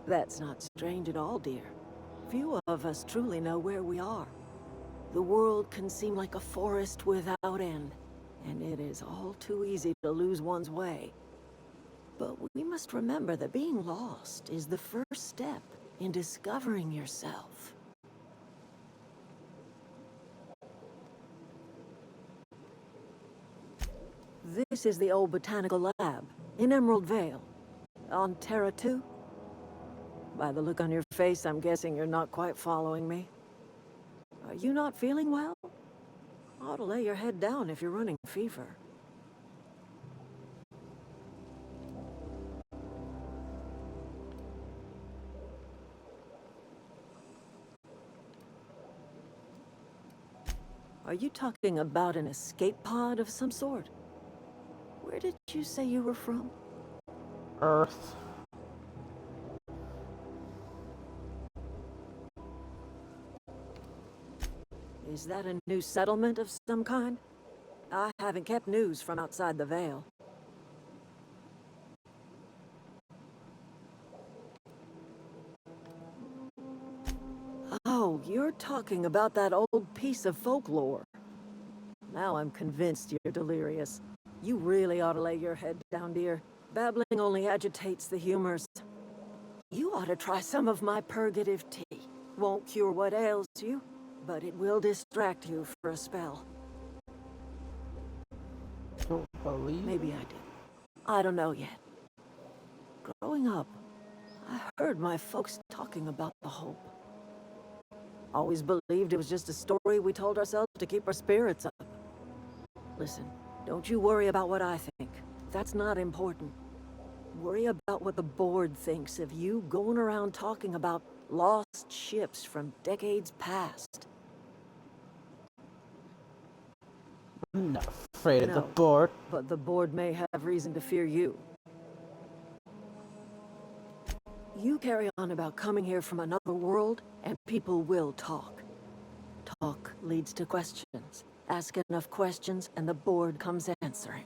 That's not strange at all, dear. Few of us truly know where we are. The world can seem like a forest without end, and it is all too easy to lose one's way. But we must remember that being lost is the first step in discovering yourself. This is the old botanical lab in Emerald Vale, on Terra 2. By the look on your face, I'm guessing you're not quite following me. Are you not feeling well? Ought to lay your head down if you're running fever. Are you talking about an escape pod of some sort? Where did you say you were from? Earth. Is that a new settlement of some kind? I haven't kept news from outside the Vale. Oh, you're talking about that old piece of folklore. Now I'm convinced you're delirious. You really ought to lay your head down, dear. Babbling only agitates the humors. You ought to try some of my purgative tea. Won't cure what ails you, but it will distract you for a spell. don't believe. Maybe I did. I don't know yet. Growing up, I heard my folks talking about the Hope. Always believed it was just a story we told ourselves to keep our spirits up. Listen, don't you worry about what I think. That's not important. Worry about what the board thinks of you going around talking about lost ships from decades past. I'm not afraid of the No, board. but the board may have reason to fear you. You carry on about coming here from another world, and people will talk. Talk leads to questions. Ask enough questions, and the board comes answering.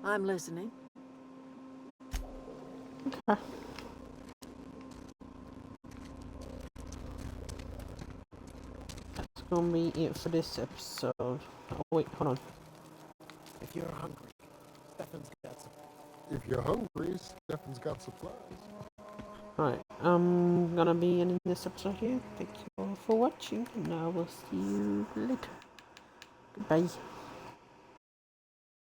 I'm listening. Okay. That's gonna be it for this episode. Oh, wait, hold on. If you're hungry, Stefan's got some. If you're hungry, Stefan's got supplies. Alright, I'm gonna be ending this episode here. Thank you all for watching, and I will see you later. Goodbye.